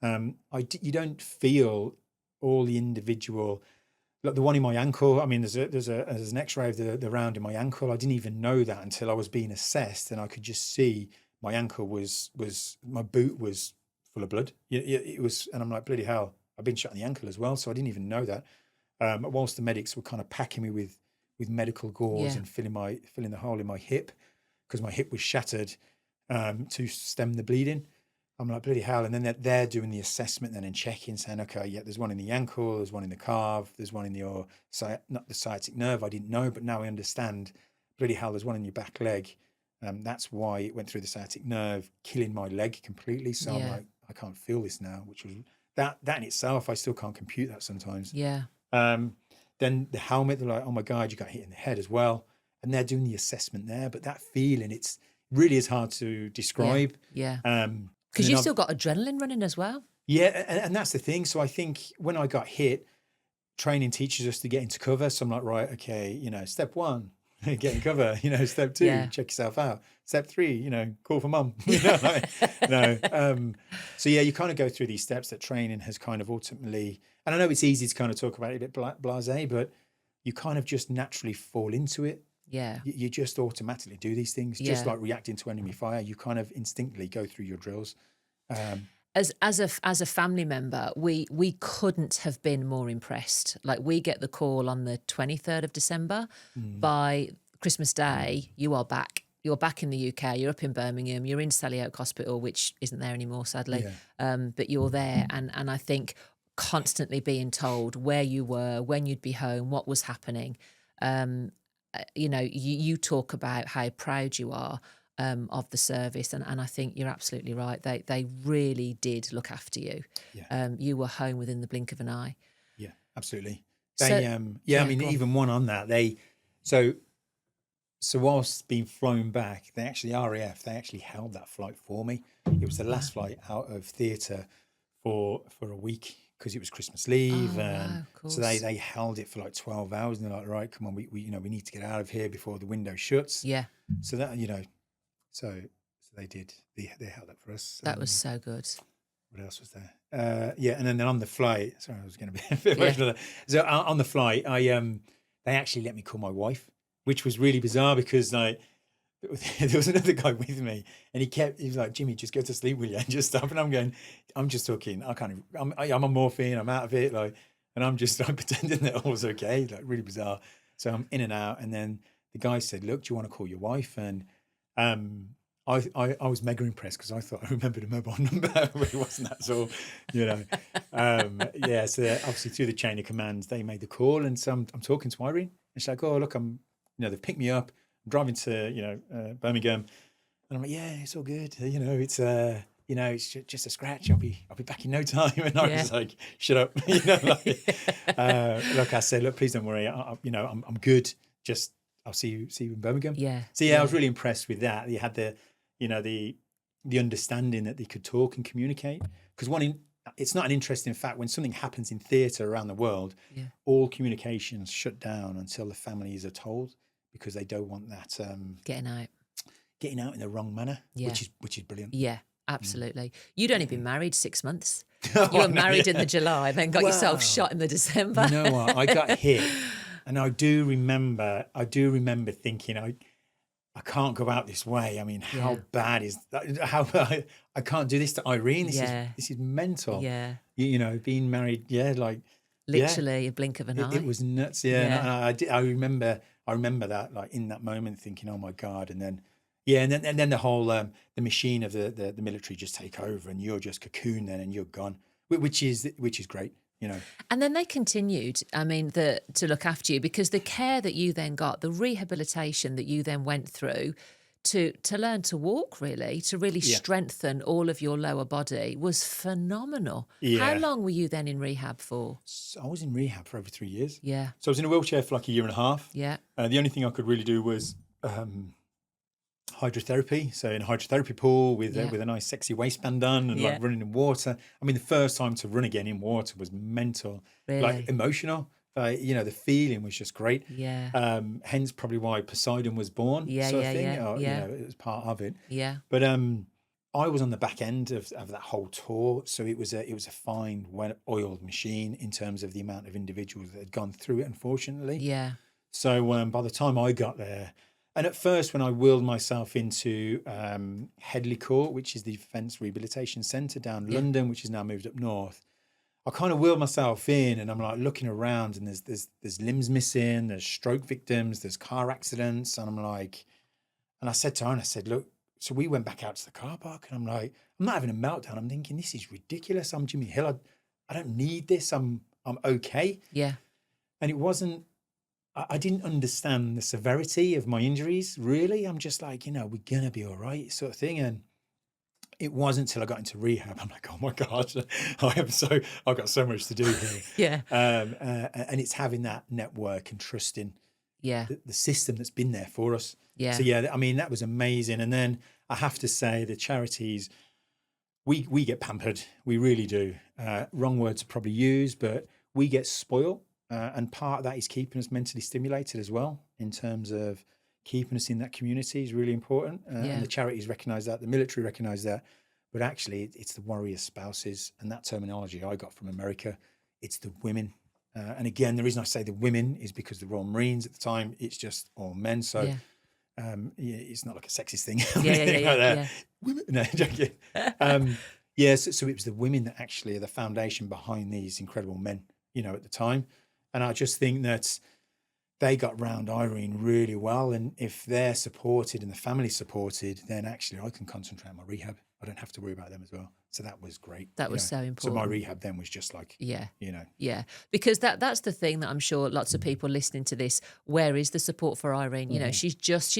You don't feel all the individual. Like the one in my ankle, I mean, there's an X-ray of the round in my ankle. I didn't even know that until I was being assessed, and I could just see my ankle was my boot was full of blood. It was, and I'm like, bloody hell, I've been shot in the ankle as well, so I didn't even know that. Whilst the medics were kind of packing me with medical gauze and filling the hole in my hip because my hip was shattered to stem the bleeding. I'm like, bloody hell. And then they're doing the assessment then and checking, saying, okay, yeah, there's one in the ankle, there's one in the calf, there's one in your, not the sciatic nerve, I didn't know, but now I understand, bloody hell, there's one in your back leg. That's why it went through the sciatic nerve, killing my leg completely. So I'm like, I can't feel this now, which was, that in itself, I still can't compute that sometimes. Yeah. Then the helmet, they're like, oh my God, you got hit in the head as well. And they're doing the assessment there, but that feeling, it's really is hard to describe. Yeah. Because you've still got adrenaline running as well. Yeah, and that's the thing. So I think when I got hit, training teaches us to get into cover. So I'm like, right, okay, you know, step 1, get in cover. You know, step 2, check yourself out. Step 3, you know, call for mum. You know, so yeah, you kind of go through these steps that training has kind of ultimately. And I know it's easy to kind of talk about it a bit blasé, but you kind of just naturally fall into it. Yeah. You just automatically do these things, just like reacting to enemy fire. You kind of instinctively go through your drills. As a family member, we couldn't have been more impressed. Like, we get the call on the 23rd of December. By Christmas Day, you are back. You're back in the UK. You're up in Birmingham. You're in Sally Oak Hospital, which isn't there anymore, sadly. But you're there, and I think constantly being told where you were, when you'd be home, what was happening. You know, you talk about how proud you are of the service, and I think you're absolutely right. They really did look after you. You were home within the blink of an eye. Yeah, absolutely. They, I mean, even one on that. So whilst being flown back, RAF held that flight for me. It was the last flight out of theatre for a week, because it was Christmas leave, so they held it for like 12 hours, and they're like, right, come on, we need to get out of here before the window shuts. Yeah. So that, you know, so they did. They held that for us. That was so good. What else was there? And then on the flight, sorry, I was going to be a bit emotional. So on the flight, they actually let me call my wife, which was really bizarre because like there was another guy with me, and he was like, Jimmy, just go to sleep, will you? And just stop. And I'm going, I'm just talking. I'm on morphine. I'm out of it. Like, and I'm just like pretending that all was okay. Like, really bizarre. So I'm in and out. And then the guy said, look, do you want to call your wife? And I was mega impressed because I thought I remembered a mobile number, but it wasn't that at all, you know. So obviously through the chain of commands, they made the call, and so I'm talking to Irene, and she's like, oh, look, they've picked me up. I'm driving to, Birmingham, and I'm like, yeah, it's all good. You know, it's, you know, it's just a scratch. I'll be back in no time. And I was like, shut up. You know, like, look, I said, look, please don't worry. You know, I'm good. Just, I'll see you in Birmingham. Yeah. So I was really impressed with that. You had the, you know, the understanding that they could talk and communicate. Because it's not an interesting fact, when something happens in theatre around the world, all communications shut down until the families are told, because they don't want that getting out in the wrong manner, which is brilliant. Yeah, absolutely. You'd only been married 6 months. You were married in the July, and then got yourself shot in the December. You know what? I got hit, and I do remember thinking, I can't go out this way. I mean, how bad is that? How I can't do this to Irene. This is mental. Yeah. You know, being married. Yeah, like literally a blink of an eye. It was nuts. Yeah. And I remember that, like, in that moment, thinking, oh my God. And then, and then the whole the machine of the military just take over, and you're just cocooned then, and you're gone, which is great. You know. And then they continued, I mean, to look after you, because the care that you then got, the rehabilitation that you then went through to learn to walk, really, to really strengthen all of your lower body, was phenomenal. Yeah. How long were you then in rehab for? So I was in rehab for over 3 years. Yeah. So I was in a wheelchair for like a year and a half. Yeah. The only thing I could really do was hydrotherapy. So in a hydrotherapy pool with a nice sexy waistband on, and like running in water. I mean, the first time to run again in water was mental, like emotional. You know, the feeling was just great. Yeah. Hence probably why Poseidon was born. You know, it was part of it. Yeah. But I was on the back end of that whole tour, so it was a fine, well-oiled machine in terms of the amount of individuals that had gone through it, unfortunately. Yeah. So by the time I got there, and at first when I wheeled myself into Headley Court, which is the Defence Rehabilitation Centre down London, which is now moved up north, I kind of wheeled myself in, and I'm like looking around, and there's limbs missing, there's stroke victims, there's car accidents, and I'm like, and I said to her, I said, look, so we went back out to the car park, and I'm like, I'm not having a meltdown. I'm thinking, this is ridiculous. I'm Jimmy Hill. I don't need this. I'm okay. Yeah. And it wasn't, I didn't understand the severity of my injuries, really. I'm just like, you know, we're going to be all right, sort of thing. And it wasn't until I got into rehab, I'm like, oh my God, I've got so much to do here. And it's having that network and trusting the system that's been there for us. Yeah. So I mean, that was amazing. And then I have to say, the charities, we get pampered. We really do. Wrong word to probably use, but we get spoiled. And part of that is keeping us mentally stimulated as well, in terms of keeping us in that community is really important. And the charities recognise that, the military recognise that. But actually, it's the warrior spouses, and that terminology I got from America. It's the women. And again, the reason I say the women is because the Royal Marines at the time, it's just all men. So it's not like a sexist thing. Women, no, joking. So it was the women that actually are the foundation behind these incredible men, you know, at the time. And I just think that they got round Irene really well. And if they're supported and the family's supported, then actually I can concentrate on my rehab. I don't have to worry about them as well. So that was great. That was so important. So my rehab then was just like, you know. Yeah, because that's the thing that I'm sure lots of people listening to this, where is the support for Irene? You know, she's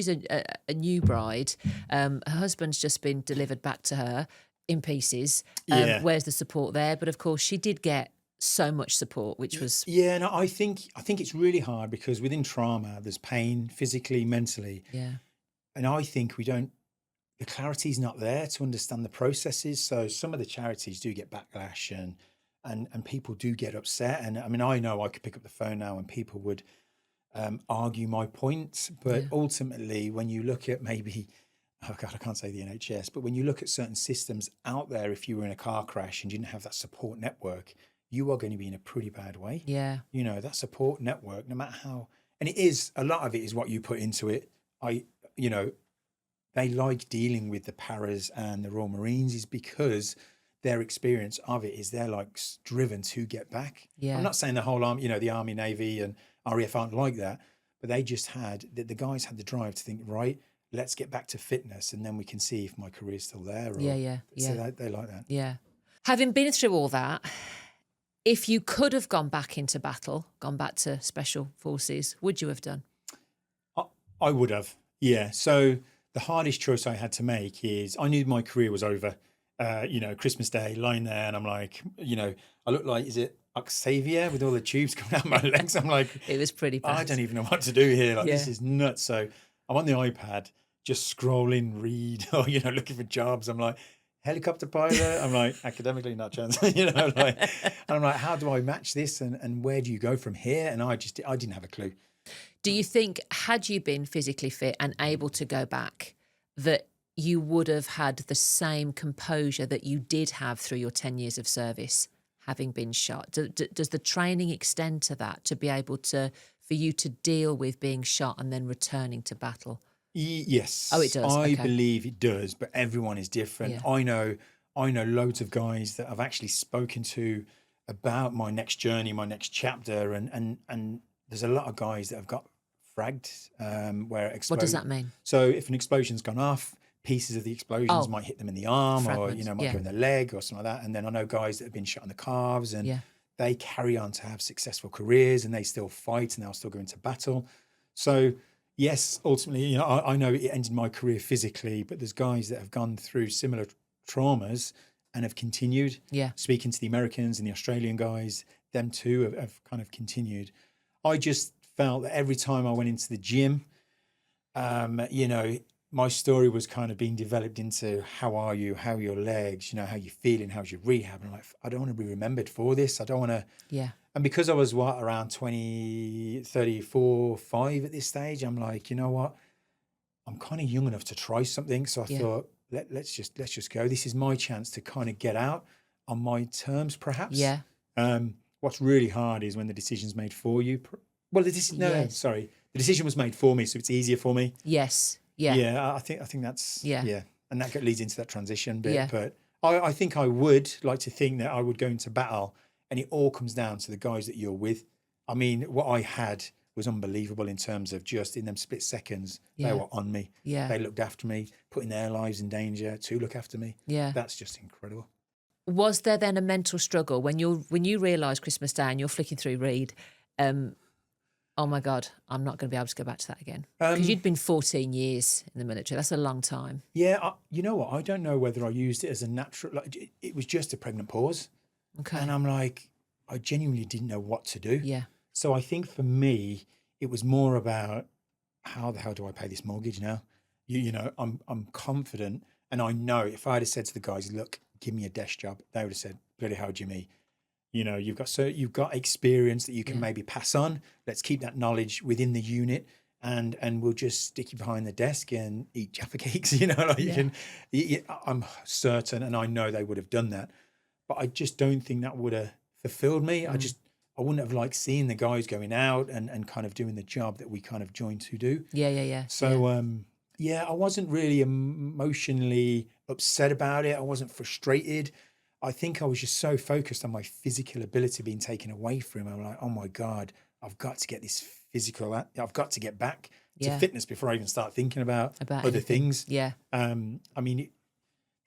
a new bride. Her husband's just been delivered back to her in pieces. Where's the support there? But of course, she did get so much support, which was no, I think it's really hard, because within trauma there's pain, physically, mentally, and I think the clarity's not there to understand the processes. So some of the charities do get backlash, and people do get upset. And I mean, I know I could pick up the phone now and people would argue my points, but ultimately when you look at maybe, oh God, I can't say the NHS, but when you look at certain systems out there, if you were in a car crash and you didn't have that support network, you are going to be in a pretty bad way. Yeah. You know, that support network, no matter how, and a lot of it is what you put into it. They like dealing with the paras and the Royal Marines is because their experience of it is they're like driven to get back. Yeah. I'm not saying the whole army, the Army, Navy and RAF aren't like that, but they just the guys had the drive to think, right, let's get back to fitness and then we can see if my career's still there. So they like that. Yeah. Having been through all that, if you could have gone back into battle, gone back to special forces, would you have done? I would have, yeah. So the hardest choice I had to make is I knew my career was over. Christmas Day, lying there, and I'm like, I look like, is it Xavier with all the tubes coming out my legs? I'm like, It was pretty bad. I don't even know what to do here. Like, Yeah. this is nuts. So I'm on the iPad, just scrolling, read, or, looking for jobs. I'm like, helicopter pilot. I'm like, academically, not a chance. And I'm like, how do I match this? And where do you go from here? And I didn't have a clue. Do you think, had you been physically fit and able to go back, that you would have had the same composure that you did have through your 10 years of service, having been shot? Does the training extend to that, to be able to, for you to deal with being shot and then returning to battle? Yes. Oh, it does. I Okay. believe it does, but everyone is different. Yeah. I know loads of guys that I've actually spoken to about my next journey, my next chapter, and there's a lot of guys that have got fragged. What does that mean? So if an explosion's gone off, pieces of the explosions might hit them in the arm, Fragments, or might go in the leg or something like that. And then I know guys that have been shot in the calves, and they carry on to have successful careers, and they still fight, and they'll still go into battle. So yes, ultimately, I know it ended my career physically, but there's guys that have gone through similar traumas and have continued. Yeah. Speaking to the Americans and the Australian guys, them too have kind of continued. I just felt that every time I went into the gym, my story was kind of being developed into, how are you? How are your legs? How you feeling? How's your rehab? And I'm like, I don't want to be remembered for this. I don't want to. Yeah. And because I was around 20, 34, 5 at this stage, I'm like, you know what? I'm kind of young enough to try something. So I thought, let's just go. This is my chance to kind of get out on my terms, perhaps. Yeah. What's really hard is when the decision's made for you. Well, the decision was made for me, so it's easier for me. Yes. Yeah. Yeah, I think that's and that leads into that transition bit. Yeah. But I think I would like to think that I would go into battle, and it all comes down to the guys that you're with. I mean, what I had was unbelievable in terms of just in them split seconds, they were on me. Yeah. They looked after me, putting their lives in danger to look after me. Yeah. That's just incredible. Was there then a mental struggle when you realise Christmas Day and you're flicking through Read, oh my God, I'm not going to be able to go back to that again? Because you'd been 14 years in the military. That's a long time. Yeah. You know what? I don't know whether I used it as a natural, it was just a pregnant pause. Okay. And I'm like, I genuinely didn't know what to do. Yeah. So I think for me, it was more about, how the hell do I pay this mortgage now? I'm confident, and I know if I had said to the guys, look, give me a desk job, they would have said, bloody hell, Jimmy, you've got experience that you can maybe pass on. Let's keep that knowledge within the unit, and we'll just stick you behind the desk and eat Jaffa cakes. I'm certain, and I know they would have done that, but I just don't think that would have fulfilled me. I wouldn't have liked seeing the guys going out and kind of doing the job that we kind of joined to do. Yeah. So I wasn't really emotionally upset about it. I wasn't frustrated. I think I was just so focused on my physical ability being taken away from me. I'm like, oh my God, I've got to get this physical. I've got to get back to fitness before I even start thinking about other things. Yeah. I mean,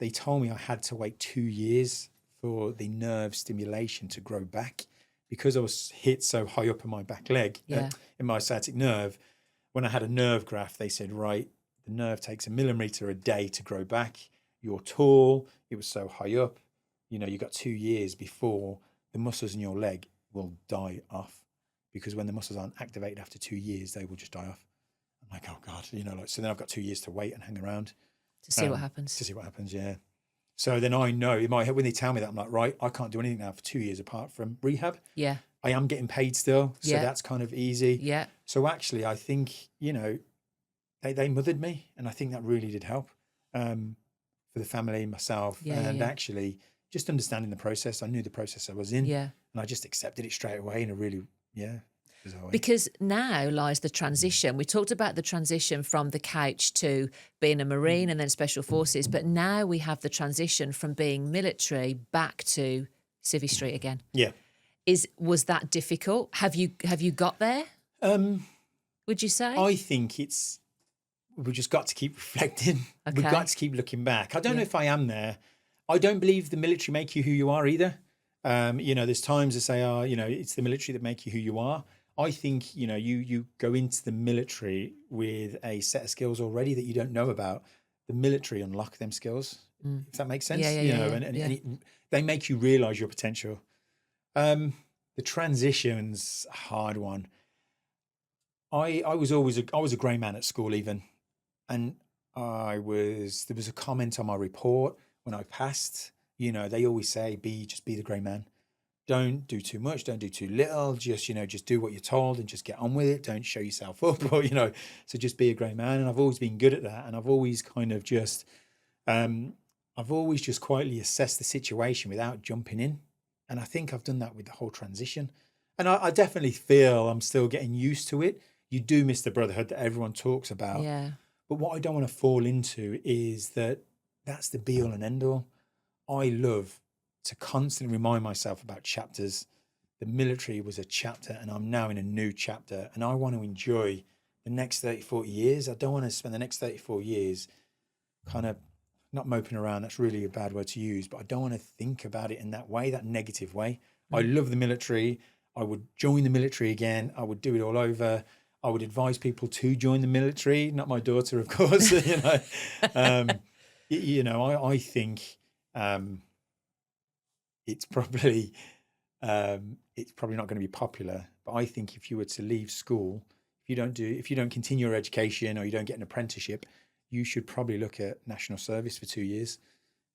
they told me I had to wait 2 years for the nerve stimulation to grow back, because I was hit so high up in my back leg, in my sciatic nerve. When I had a nerve graft, they said, right, the nerve takes 1 millimeter a day to grow back. You're tall. It was so high up. You got 2 years before the muscles in your leg will die off, because when the muscles aren't activated after 2 years, they will just die off. I'm like, oh God, so then I've got 2 years to wait and hang around. To see what happens. To see what happens, yeah. So then I know in my head, when they tell me that, I'm like, right, I can't do anything now for 2 years apart from rehab. Yeah. I am getting paid still, so that's kind of easy. Yeah. So actually, I think, they mothered me, and I think that really did help for the family, myself, actually just understanding the process. I knew the process I was in, and I just accepted it straight away in a really, bizarre way. Because now lies the transition. We talked about the transition from the couch to being a Marine and then Special Forces, but now we have the transition from being military back to Civvy Street again. Yeah. Was that difficult? Have you got there? Would you say? I think we've just got to keep reflecting. Okay. We've got to keep looking back. I don't know if I am there. I don't believe the military make you who you are either. There's times they say, it's the military that make you who you are. I think, you go into the military with a set of skills already that you don't know about. The military unlock them skills. if that makes sense. Yeah, you yeah, know, yeah, and they make you realize your potential. The transition's a hard one. I was a grey man at school even, and there was a comment on my report when I passed. You know, they always say, just be the grey man. Don't do too much, don't do too little, just, you know, just do what you're told and just get on with it. Don't show yourself up, or, you know, so just be a grey man. And I've always been good at that. And I've always kind of just, I've always just quietly assessed the situation without jumping in. And I think I've done that with the whole transition. And I definitely feel I'm still getting used to it. You do miss the brotherhood that everyone talks about. Yeah. But what I don't want to fall into is that's the be all and end all. I love to constantly remind myself about chapters. The military was a chapter and I'm now in a new chapter, and I want to enjoy the next 30, 40 years. I don't want to spend the next 34 years kind of not moping around. That's really a bad word to use, but I don't want to think about it in that way, that negative way. I love the military. I would join the military again. I would do it all over. I would advise people to join the military, not my daughter, of course. I think it's probably not going to be popular, but I think if you were to leave school, if you don't continue your education or you don't get an apprenticeship, you should probably look at national service for 2 years.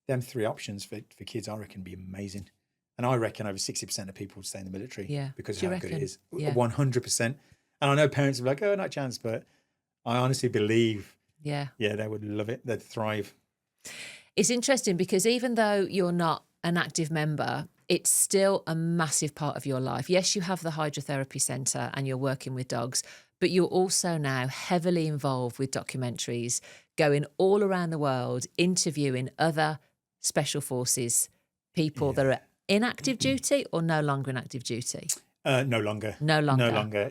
Them 3 options for kids, I reckon, be amazing. And I reckon over 60% of people would stay in the military because of how good it is. 100%. And I know parents are like, oh, not a chance, but I honestly believe, they would love it. They'd thrive. It's interesting because even though you're not an active member, it's still a massive part of your life. Yes, you have the hydrotherapy centre and you're working with dogs, but you're also now heavily involved with documentaries, going all around the world, interviewing other special forces people that are in active duty or no longer in active duty. No longer.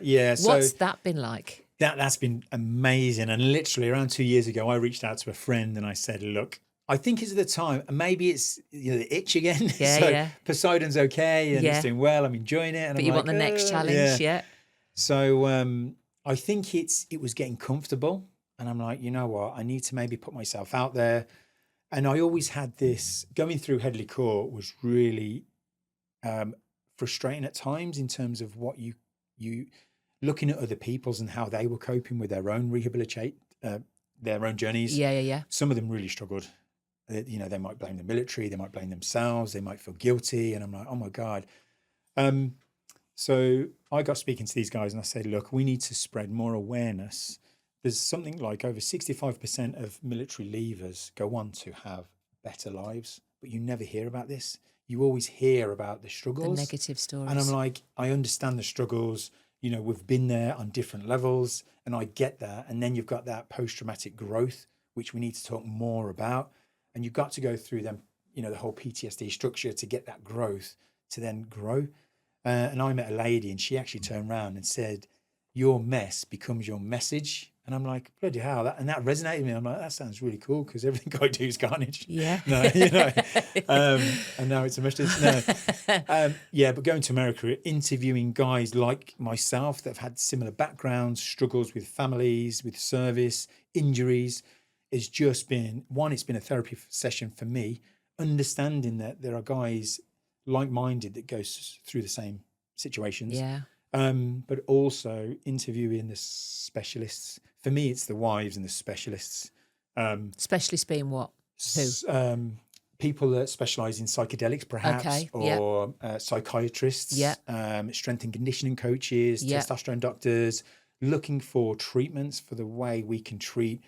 Yeah. So what's that been like? That's been amazing. And literally around 2 years ago, I reached out to a friend and I said, look, I think it's the time, and maybe it's the itch again. Poseidon's okay and it's doing well. I'm enjoying it. And but you want the next challenge, So I think it was getting comfortable, and I'm like, you know what? I need to maybe put myself out there. And I always had this going through Headley Court was really frustrating at times in terms of what you looking at other people's and how they were coping with their own their own journeys. Some of them really struggled. You know, they might blame the military, they might blame themselves, they might feel guilty. And I'm like, oh my God. So I got speaking to these guys and I said, look, we need to spread more awareness. There's something like over 65% of military leavers go on to have better lives, but you never hear about this. You always hear about the struggles. The negative stories. And I'm like, I understand the struggles. You know, we've been there on different levels and I get that. And then you've got that post-traumatic growth, which we need to talk more about. And you've got to go through them, you know, the whole PTSD structure to get that growth to then grow. And I met a lady and she actually turned around and said, your mess becomes your message. And I'm like, bloody hell. That resonated with me. I'm like, that sounds really cool because everything I do is carnage. Yeah. No, you know. And now it's a message. No. But going to America, interviewing guys like myself that have had similar backgrounds, struggles with families, with service, injuries, it's just been, it's been a therapy session for me, understanding that there are guys like-minded that goes through the same situations. Yeah. But also interviewing the specialists. For me, it's the wives and the specialists. Specialists being what? Who? People that specialise in psychedelics, perhaps, or psychiatrists, strength and conditioning coaches, testosterone doctors, looking for treatments for the way we can treat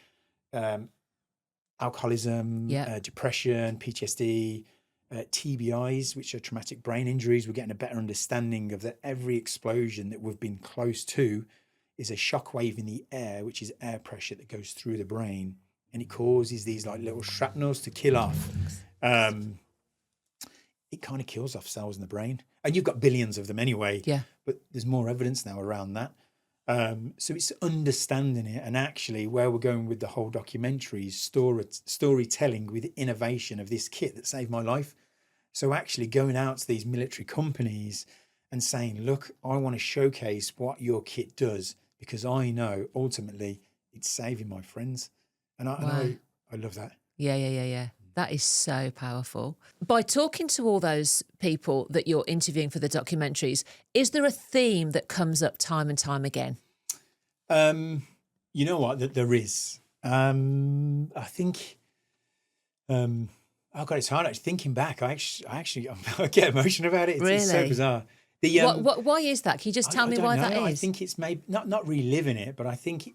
alcoholism, depression, PTSD, TBIs, which are traumatic brain injuries. We're getting a better understanding of that every explosion that we've been close to is a shockwave in the air, which is air pressure that goes through the brain, and it causes these like little shrapnels to kill off. It kind of kills off cells in the brain, and you've got billions of them anyway. Yeah. But there's more evidence now around that. So it's understanding it, and actually where we're going with the whole documentary is storytelling with innovation of this kit that saved my life. So actually going out to these military companies and saying, look, I want to showcase what your kit does because I know ultimately it's saving my friends. And I love that. Yeah. That is so powerful. By talking to all those people that you're interviewing for the documentaries, is there a theme that comes up time and time again? You know what? There is. I think. Oh God, it's hard. Actually, thinking back, I actually I get emotional about it. It's so Really? bizarre. Why is that? Can you just tell me why that is? I think it's maybe not reliving it, but I think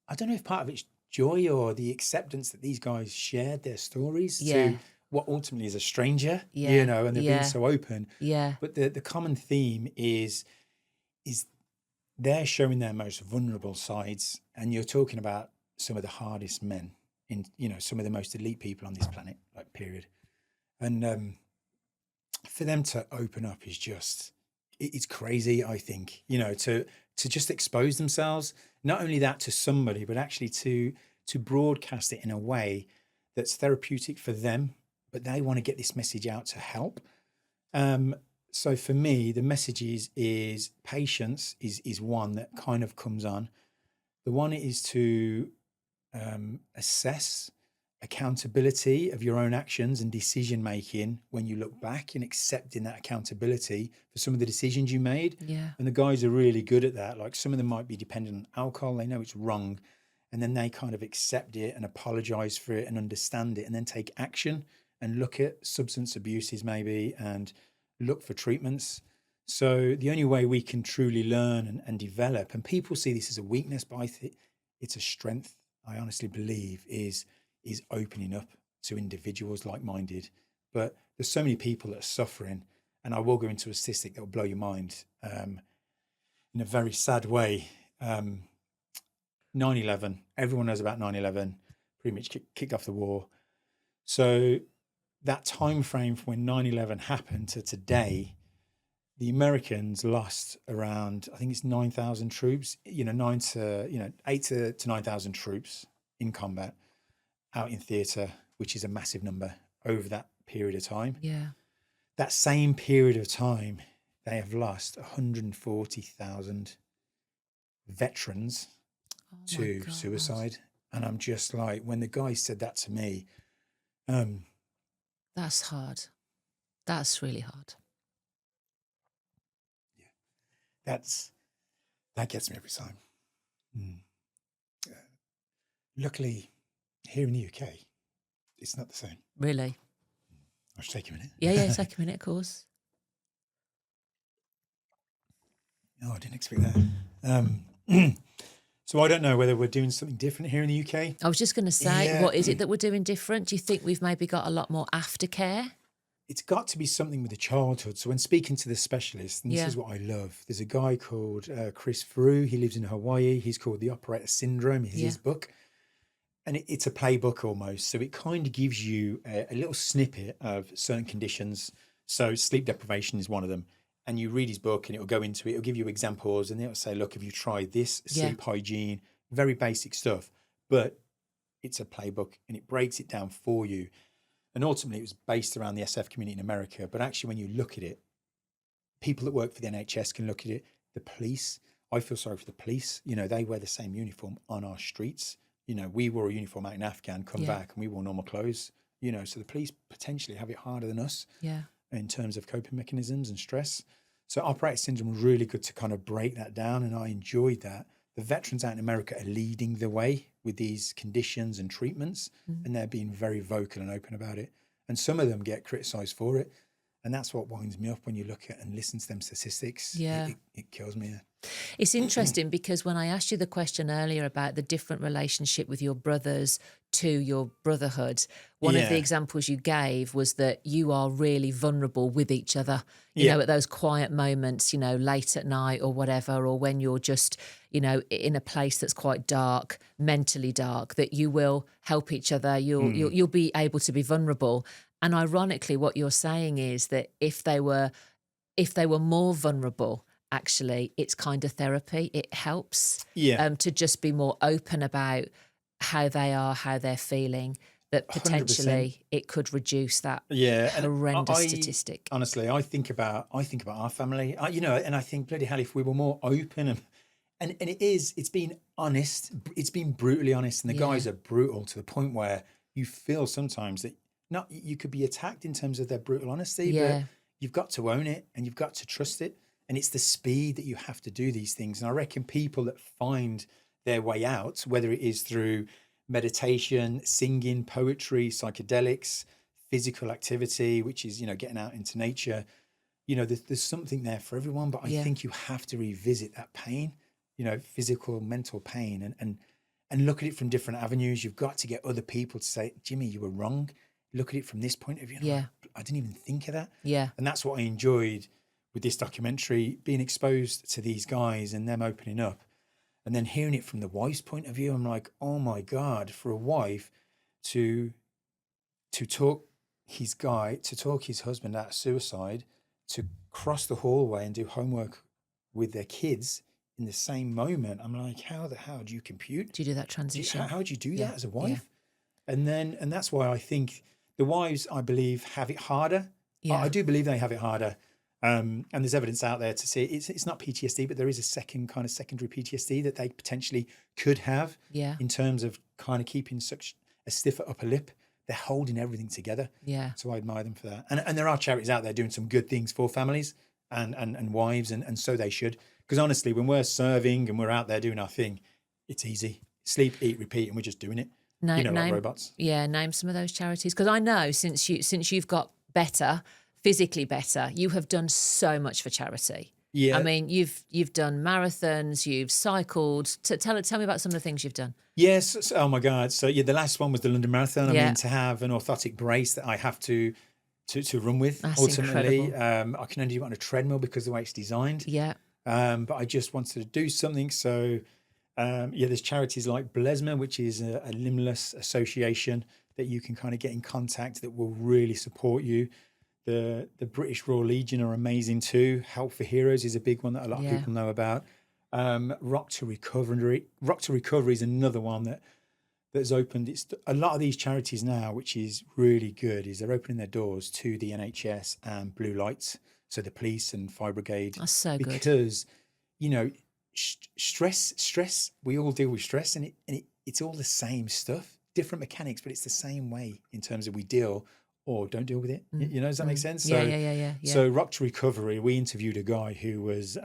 I don't know if part of it's joy or the acceptance that these guys shared their stories to what ultimately is a stranger, you know, and they're being so open. Yeah. But the common theme is they're showing their most vulnerable sides, and you're talking about some of the hardest men in, you know, some of the most elite people on this planet, like period. And for them to open up is just, it's crazy, I think, you know, to just expose themselves, not only that to somebody, but actually to broadcast it in a way that's therapeutic for them, but they want to get this message out to help. So for me, the message is patience is one that kind of comes on. The one is to assess accountability of your own actions and decision making when you look back, and accepting that accountability for some of the decisions you made. Yeah. And the guys are really good at that. Like some of them might be dependent on alcohol. They know it's wrong. And then they kind of accept it and apologize for it and understand it, and then take action and look at substance abuses maybe and look for treatments. So the only way we can truly learn and develop, and people see this as a weakness, but I think it's a strength, I honestly believe, is opening up to individuals like-minded. But there's so many people that are suffering, and I will go into a statistic that will blow your mind in a very sad way. 9/11, everyone knows about 9/11, pretty much kicked off the war. So that time frame from when 9/11 happened to today, the Americans lost around, I think it's 9,000 troops, 8 to 9,000 troops in combat out in theatre, which is a massive number over that period of time. Yeah. That same period of time, they have lost 140,000 veterans to suicide. And I'm just like, when the guy said that to me, that's hard. That's really hard. Yeah, that gets me every time. Luckily, here in the UK, it's not the same. Really? I'll just take a minute. Yeah, take a minute, of course. Oh, I didn't expect that. So I don't know whether we're doing something different here in the UK. I was just going to say, what is it that we're doing different? Do you think we've maybe got a lot more aftercare? It's got to be something with the childhood. So when speaking to the specialist, and this is what I love, there's a guy called Chris Frew. He lives in Hawaii. He's called The Operator Syndrome. It's his book. And it's a playbook almost. So it kind of gives you a little snippet of certain conditions. So sleep deprivation is one of them. And you read his book and it will go into it. It'll give you examples and it'll say, look, have you tried this? Sleep hygiene, very basic stuff. But it's a playbook and it breaks it down for you. And ultimately, it was based around the SF community in America. But actually, when you look at it, people that work for the NHS can look at it. The police, I feel sorry for the police. You know, they wear the same uniform on our streets. You know, we wore a uniform out in Afghan, come back, and we wore normal clothes. You know, so the police potentially have it harder than us in terms of coping mechanisms and stress. So operator syndrome was really good to kind of break that down, and I enjoyed that. The veterans out in America are leading the way with these conditions and treatments, and they're being very vocal and open about it. And some of them get criticised for it. And that's what winds me up when you look at and listen to them statistics. Yeah. It kills me. It's interesting because when I asked you the question earlier about the different relationship with your brothers to your brotherhood, one of the examples you gave was that you are really vulnerable with each other, you know, at those quiet moments, you know, late at night or whatever, or when you're just, you know, in a place that's quite dark, mentally dark, that you will help each other. You'll be able to be vulnerable. And ironically, what you're saying is that if they were more vulnerable, actually, it's kind of therapy. It helps to just be more open about how they are, how they're feeling, that potentially 100%. It could reduce that horrendous statistic. Honestly, I think about our family, and I think, bloody hell, if we were more open and it's been honest, it's been brutally honest, and the guys are brutal to the point where you feel sometimes that not you could be attacked in terms of their brutal honesty, Yeah. but you've got to own it and you've got to trust it. And it's the speed that you have to do these things. And I reckon people that find their way out, whether it is through meditation, singing, poetry, psychedelics, physical activity, which is, getting out into nature, there's something there for everyone. But I think you have to revisit that pain, physical, mental pain, and look at it from different avenues. You've got to get other people to say, Jimmy, you were wrong. Look at it from this point of view. I didn't even think of that. Yeah. And that's what I enjoyed with this documentary, being exposed to these guys and them opening up. And then hearing it from the wife's point of view, I'm like, oh my God, for a wife to talk his husband out of suicide, to cross the hallway and do homework with their kids in the same moment. I'm like, how do you compute? Do you do that transition? How do you do that as a wife? And that's why I think the wives, I believe, have it harder. I do believe they have it harder. And there's evidence out there to see it's not PTSD, but there is a secondary PTSD that they potentially could have in terms of kind of keeping such a stiffer upper lip. They're holding everything together. Yeah. So I admire them for that. And there are charities out there doing some good things for families and wives, and so they should. Because honestly, when we're serving and we're out there doing our thing, it's easy. Sleep, eat, repeat, and we're just doing it. Like robots. Yeah, name some of those charities. Because I know since you've got better, physically better, you have done so much for charity. Yeah. I mean, you've done marathons, you've cycled. Tell me about some of the things you've done. Yes. Oh my God. So the last one was the London Marathon. I mean, to have an orthotic brace that I have to run with. That's ultimately, incredible. I can only do it on a treadmill because of the way it's designed. Yeah. But I just wanted to do something. So there's charities like Blesma, which is a limbless association that you can kind of get in contact that will really support you. The British Royal Legion are amazing too. Help for Heroes is a big one that a lot of people know about. Rock to Recovery is another one that's opened. It's a lot of these charities now, which is really good, is they're opening their doors to the NHS and blue lights, so the police and fire brigade. That's so good. Because stress. We all deal with stress, and it's all the same stuff, different mechanics, but it's the same way in terms of we deal or don't deal with it. Does that make sense? So, yeah. So Rock to Recovery, we interviewed a guy who was,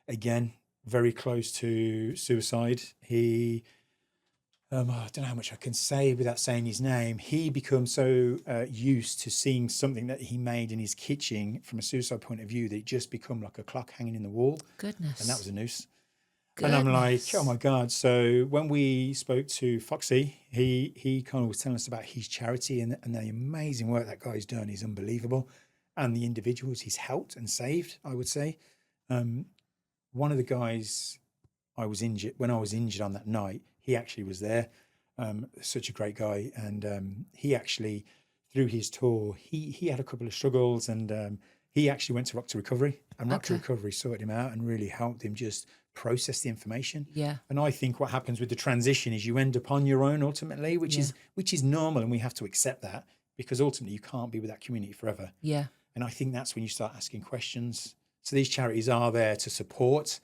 again, very close to suicide. He, I don't know how much I can say without saying his name. He becomes so used to seeing something that he made in his kitchen from a suicide point of view that it just become like a clock hanging in the wall. Goodness. And that was a noose. Goodness. And I'm like, oh my God. So when we spoke to Foxy, he kind of was telling us about his charity and the amazing work that guy's done is unbelievable. And the individuals he's helped and saved, I would say. One of the guys when I was injured on that night, he actually was there. Such a great guy. And he actually, through his tour, he had a couple of struggles, and he actually went to Rock to Recovery, and Rock to Recovery sorted him out and really helped him just process the information. Yeah. And I think what happens with the transition is you end up on your own ultimately, which is normal, and we have to accept that, because ultimately you can't be with that community forever. Yeah. And I think that's when you start asking questions. So these charities are there to support,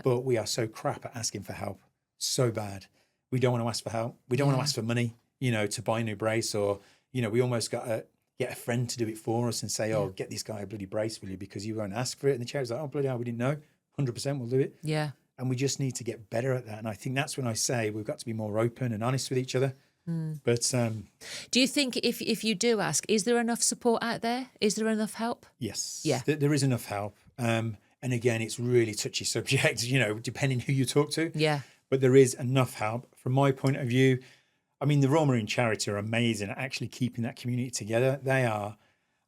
but we are so crap at asking for help. So bad. We don't want to ask for help. We don't want to ask for money, to buy a new brace, or, we almost got to get a friend to do it for us and say, oh, get this guy a bloody brace, will you? Because you won't ask for it. And the charity's like, oh, bloody hell, we didn't know. 100% we'll do it. Yeah. And we just need to get better at that. And I think that's when I say we've got to be more open and honest with each other. But do you think if you do ask, is there enough support out there? Is there enough help? Yes. Yeah. There is enough help. And again, it's really touchy subject, depending who you talk to. Yeah. But there is enough help. From my point of view, I mean, the Royal Marine Charity are amazing at actually keeping that community together. They are.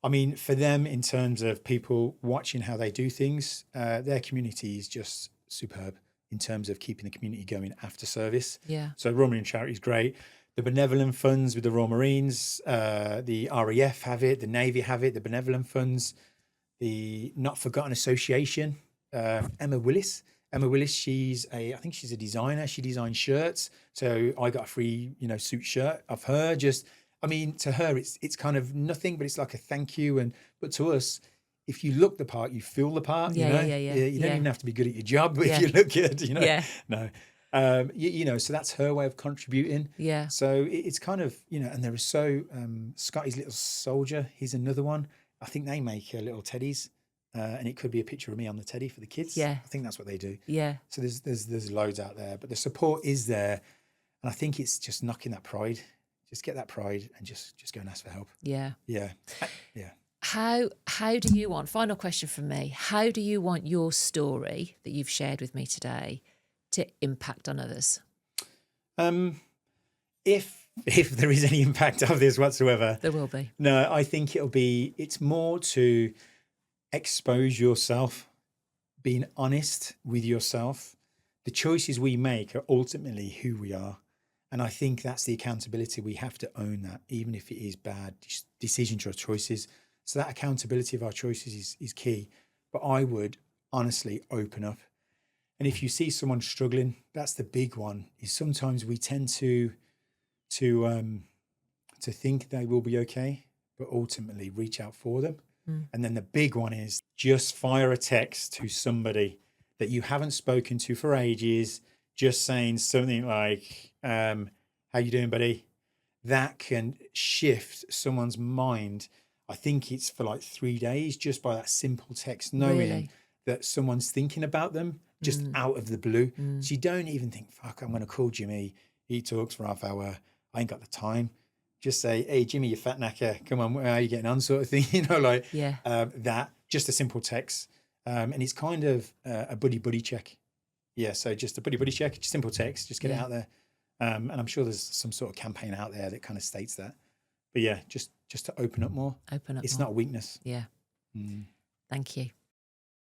I mean, for them, in terms of people watching how they do things, their community is just superb in terms of keeping the community going after service. Yeah. So Royal Marine Charity is great. The benevolent funds with the Royal Marines, the RAF have it, the Navy have it, the benevolent funds, the Not Forgotten Association, Emma Willis, I think she's a designer. She designs shirts. So I got a free, suit shirt of her. To her, it's kind of nothing, but it's like a thank you. But to us, if you look the part, you feel the part. You don't even have to be good at your job, but if you look good, Yeah. No. You know, so that's her way of contributing. Yeah. So it's kind of, you know, and there is so Scotty's Little Soldier, he's another one. I think they make little teddies, and it could be a picture of me on the teddy for the kids. Yeah. I think that's what they do. Yeah. So there's loads out there, but the support is there, and I think it's just knocking that pride. Just get that pride and just go and ask for help. Yeah. Yeah. Yeah. How do you want, final question from me, how do you want your story that you've shared with me today to impact on others? If there is any impact of this whatsoever, There will be. No, I think it's more to expose yourself, being honest with yourself. The choices we make are ultimately who we are. And I think that's the accountability. We have to own that, even if it is bad decisions or choices. So that accountability of our choices is key. But I would honestly open up. And if you see someone struggling, that's the big one, is sometimes we tend to think they will be okay, but ultimately reach out for them. And then the big one is just fire a text to somebody that you haven't spoken to for ages, just saying something like, how you doing, buddy? That can shift someone's mind. I think it's for like 3 days, just by that simple text, knowing that someone's thinking about them just out of the blue. So you don't even think, fuck, I'm going to call Jimmy. He talks for half hour. I ain't got the time. Just say, hey, Jimmy, you fat knacker. Come on, how are you getting on, sort of thing. You know, like that, just a simple text. And it's kind of a buddy check. Yeah, so just a buddy check, just simple text, just get it out there. And I'm sure there's some sort of campaign out there that kind of states that. But yeah, just to open up more. Open up It's more. not a weakness. Yeah. Thank you.